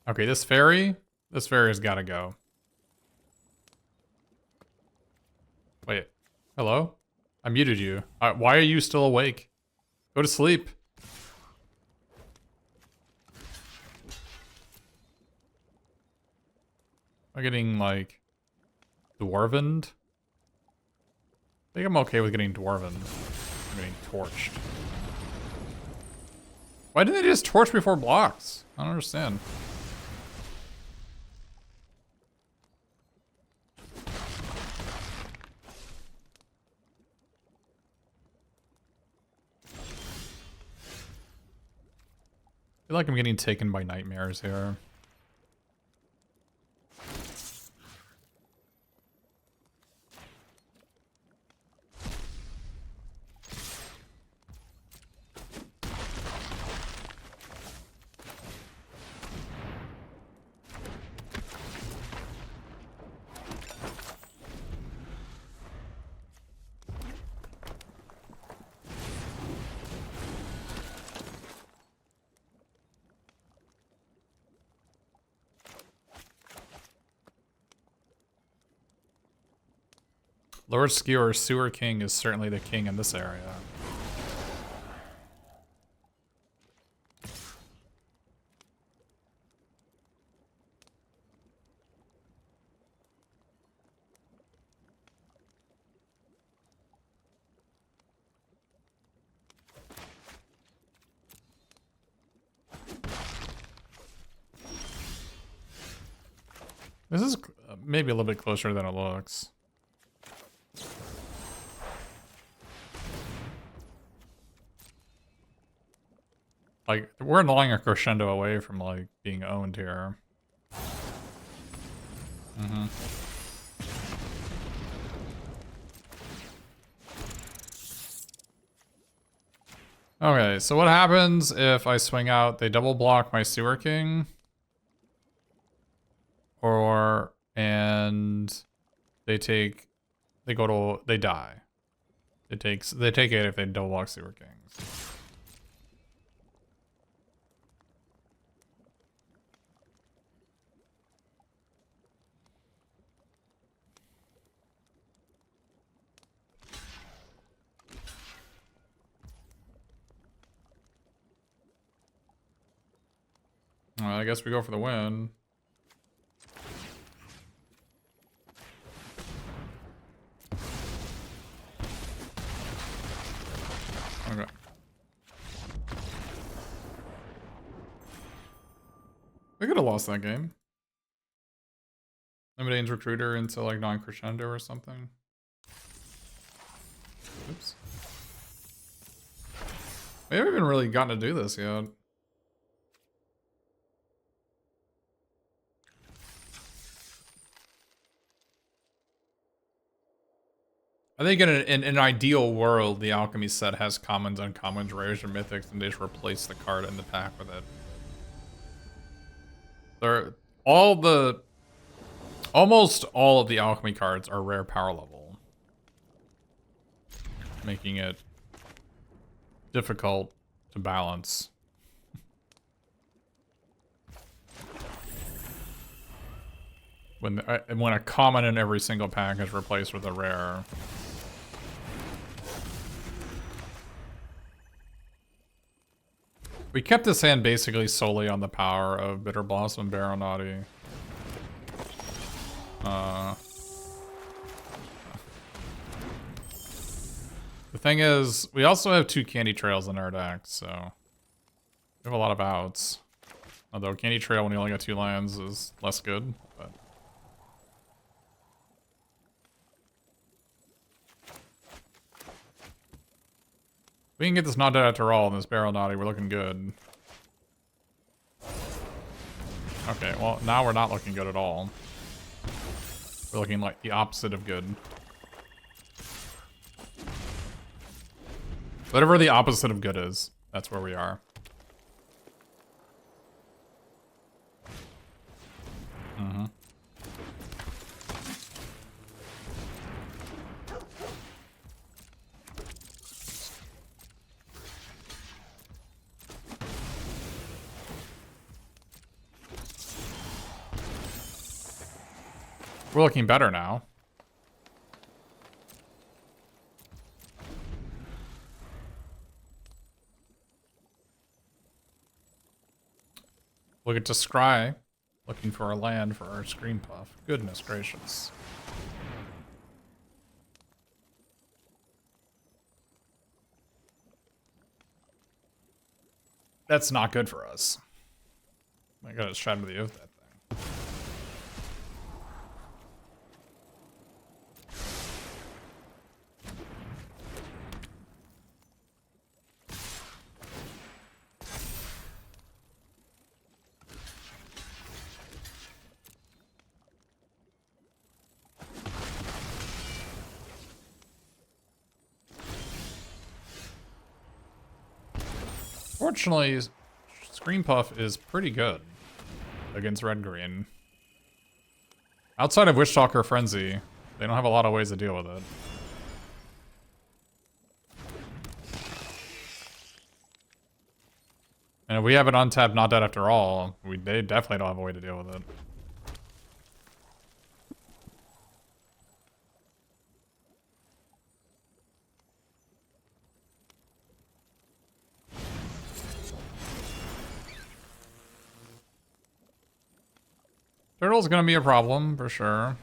Okay, this fairy's gotta go. Wait. Hello? I muted you. Why are you still awake? Go to sleep. Am I getting, like, dwarvened? I think I'm okay with getting dwarvened. I'm getting torched. Why didn't they just torch before blocks? I don't understand. I feel like I'm getting taken by nightmares here. Lord Skewer Sewer King is certainly the king in this area. This is maybe a little bit closer than it looks. Like, we're gnawing a crescendo away from, like, being owned here. Mm-hmm. Okay, so what happens if I swing out? They double block my Sewer King. And they die. They take it if they double block Sewer Kings. Well, I guess we go for the win. Okay. We could have lost that game. Limidane's Recruiter into like non-crescendo or something. Oops. We haven't even really gotten to do this yet. I think in an ideal world, the Alchemy set has commons, uncommons, rares, and mythics, and they just replace the card in the pack with it. Almost all of the Alchemy cards are rare power level, making it difficult to balance. When a common in every single pack is replaced with a rare. We kept this hand basically solely on the power of Bitterblossom and Baronati. The thing is, we also have 2 Candy Trails in our deck, so we have a lot of outs. Although Candy Trail, when you only got 2 lands, is less good. But we can get this not dead after all, and this Baronati, we're looking good. Okay, well, now we're not looking good at all. We're looking like the opposite of good. Whatever the opposite of good is, that's where we are. Mm-hmm. We're looking better now. Look at Scry, looking for a land for our Screen Puff. Goodness gracious. That's not good for us. I gotta Shadow the Oath that thing. Fortunately, Screen Puff is pretty good against red-green. Outside of Wishtalker Frenzy, they don't have a lot of ways to deal with it. And if we have an untapped Not Dead After All, they definitely don't have a way to deal with it. Turtle's gonna be a problem, for sure.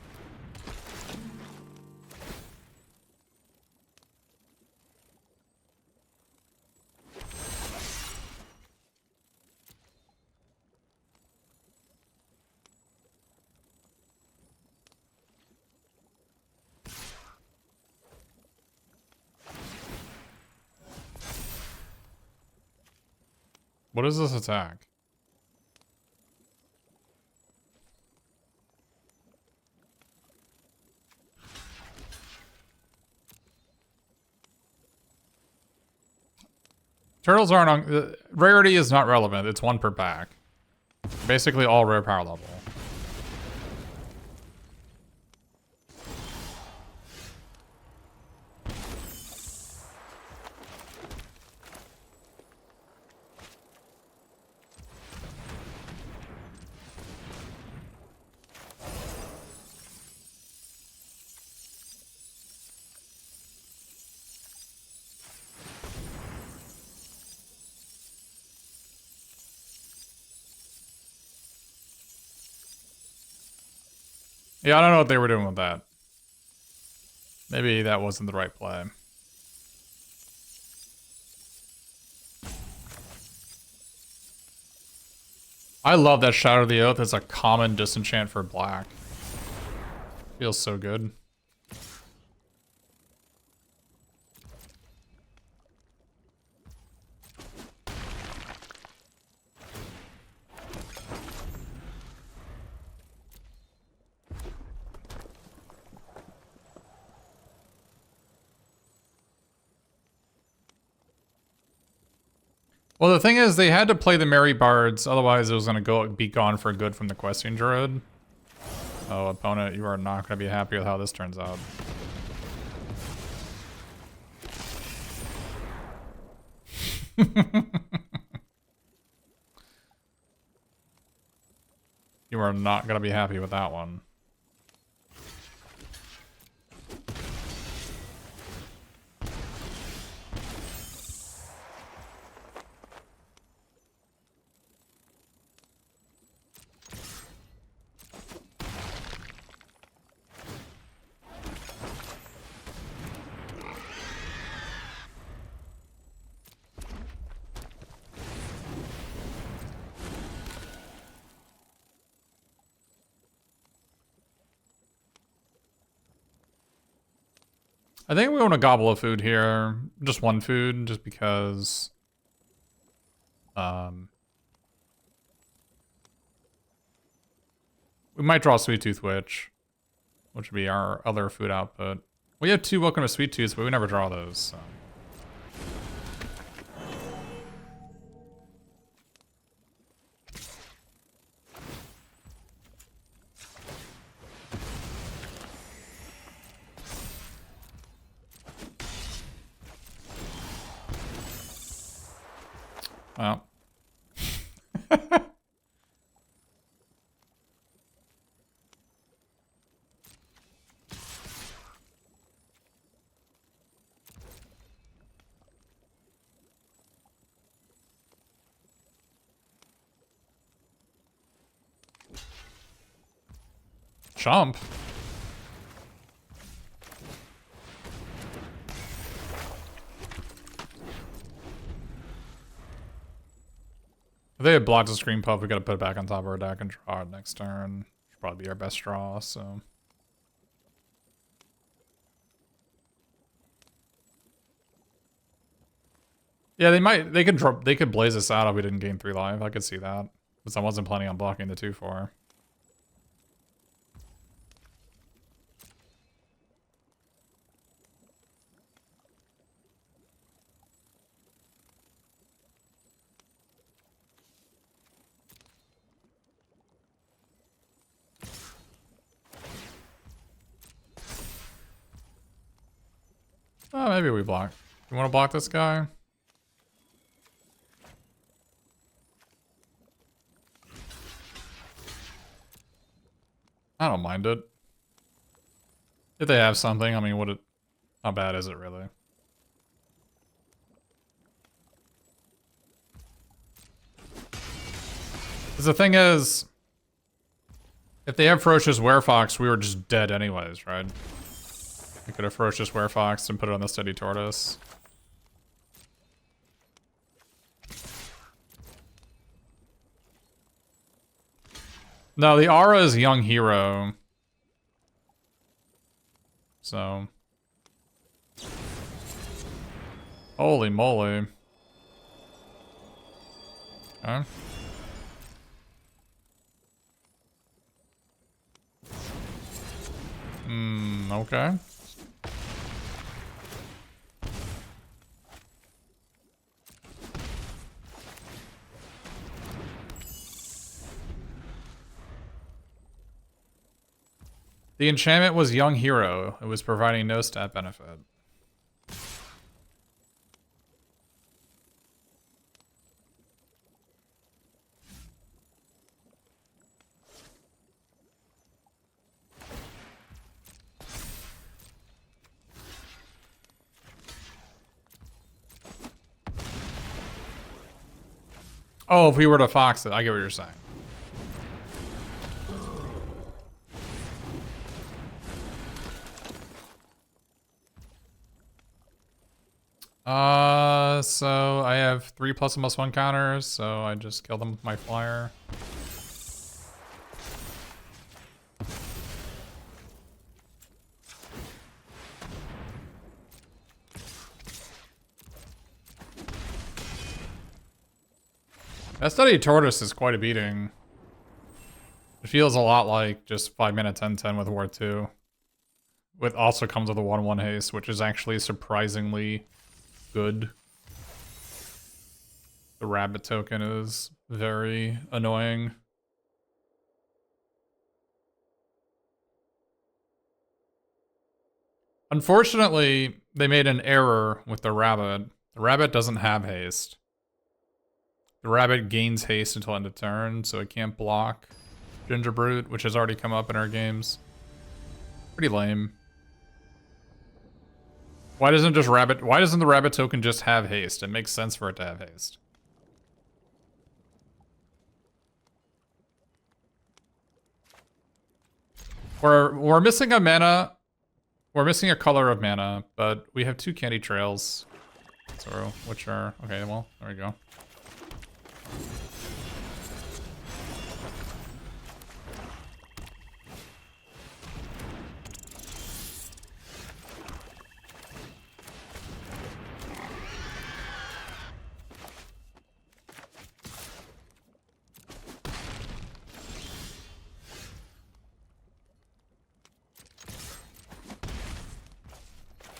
What is this attack? Turtles aren't on... rarity is not relevant. It's one per pack. Basically all rare power level. Yeah, I don't know what they were doing with that. Maybe that wasn't the right play. I love that Shadow of the Oath as a common disenchant for black. Feels so good. Well, the thing is, they had to play the Merry Bards, otherwise it was going to be gone for good from the Questing Druid. Oh, opponent, you are not going to be happy with how this turns out. You are not going to be happy with that one. I think we want a gobble of food here. Just one food, just because... we might draw Sweet Tooth Witch, which would be our other food output. We have 2 Welcome to Sweet Tooths, but we never draw those, so... Well. Chump. If they had blocked the Scream Puff, we gotta put it back on top of our deck and draw it next turn. Should probably be our best draw, so. Yeah, they could blaze us out if we didn't gain 3 life. I could see that. But I wasn't planning on blocking the 2/4. Oh, maybe we block. You want to block this guy? I don't mind it. If they have something, I mean, how bad is it really? Because the thing is, if they have Ferocious Werefox, we were just dead anyways, right? We could have Ferocious Werefox and put it on the Steady Tortoise. No, the Aura is Young Hero. So. Holy moly. Okay. Okay. The enchantment was Young Hero. It was providing no stat benefit. Oh, if we were to fox it, I get what you're saying. So I have 3 +1/+1 counters, so I just kill them with my flyer. That Steady Tortoise is quite a beating. It feels a lot like just 5-mana 10/10 with War 2. With also comes with a 1/1 haste, which is actually surprisingly good. The rabbit token is very annoying. Unfortunately, they made an error with the rabbit. The rabbit doesn't have haste. The rabbit gains haste until end of turn, so it can't block Ginger Brute, which has already come up in our games. Pretty lame. Why doesn't the rabbit token just have haste? It makes sense for it to have haste. We're missing a mana. We're missing a color of mana, but we have 2 Candy Trails. So, which are okay, well, there we go.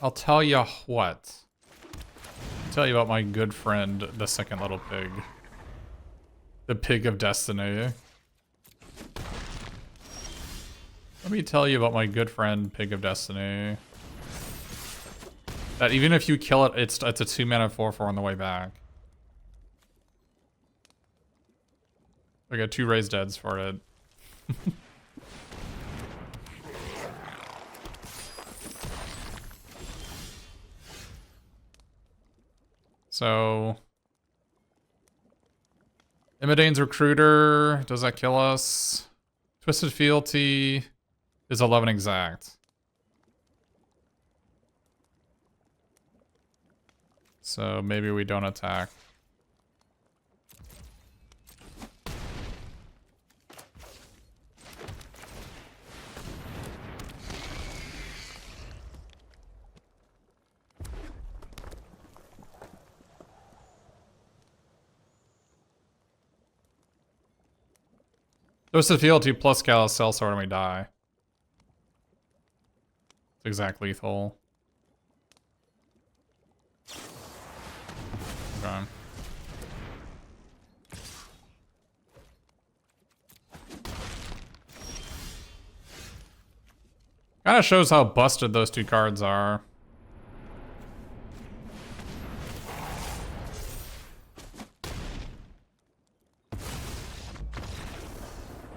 I'll tell you what. I'll tell you about my good friend, the second little pig. The pig of destiny. Let me tell you about my good friend, Pig of Destiny. That even if you kill it, it's a 2-mana 4/4 on the way back. I got 2 raised deads for it. So, Imidane's Recruiter, does that kill us? Twisted Fealty. is 11 exact. So maybe we don't attack. Twisted Fealty plus Callous Sellsword and we die. It's exact lethal. Okay. Kind of shows how busted those two cards are.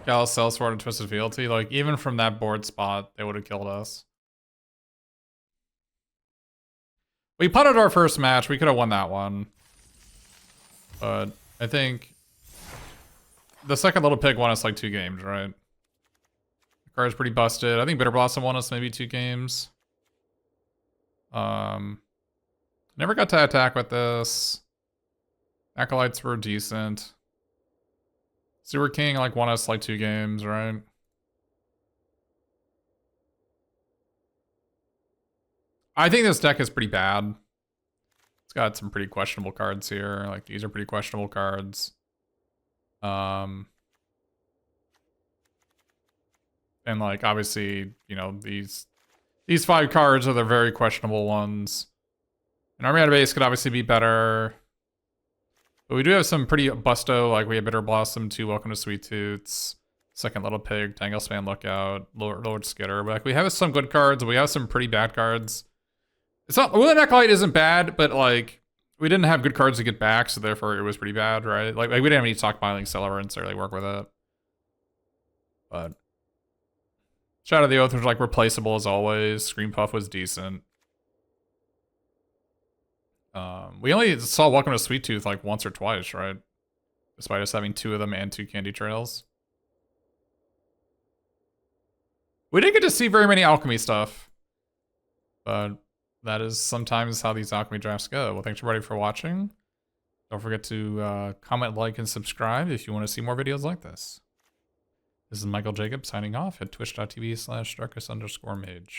Callous Sellsword and Twisted Fealty, like even from that board spot, they would have killed us. We putted our first match, we could have won that one. But I think the second little pig won us like 2 games, right? The card's pretty busted. I think Bitterblossom won us maybe 2 games. Never got to attack with this. Acolytes were decent. Sewer King like won us like 2 games, right? I think this deck is pretty bad. It's got some pretty questionable cards here. Like these are pretty questionable cards. And like obviously, you know, these 5 cards are the very questionable ones. And our mana base could obviously be better. But we do have some pretty busto, like we have Bitterblossom, 2 Welcome to Sweet Tooths, Second Little Pig, Tanglespan Lookout, Lord Skitter. But like we have some good cards, we have some pretty bad cards. It's not, Wooden Acolyte isn't bad, but like we didn't have good cards to get back, so therefore it was pretty bad, right? Like we didn't have any stockpiling Celerants to really work with it. But Shadow of the Oath was like replaceable as always. Scream Puff was decent. We only saw Welcome to Sweet Tooth like once or twice, right? Despite us having 2 of them and 2 Candy Trails. We didn't get to see very many Alchemy stuff. But that is sometimes how these Alchemy drafts go. Well, thanks everybody for watching. Don't forget to comment, like, and subscribe if you want to see more videos like this. This is Michael Jacobs signing off at twitch.tv/Darkus_Mage.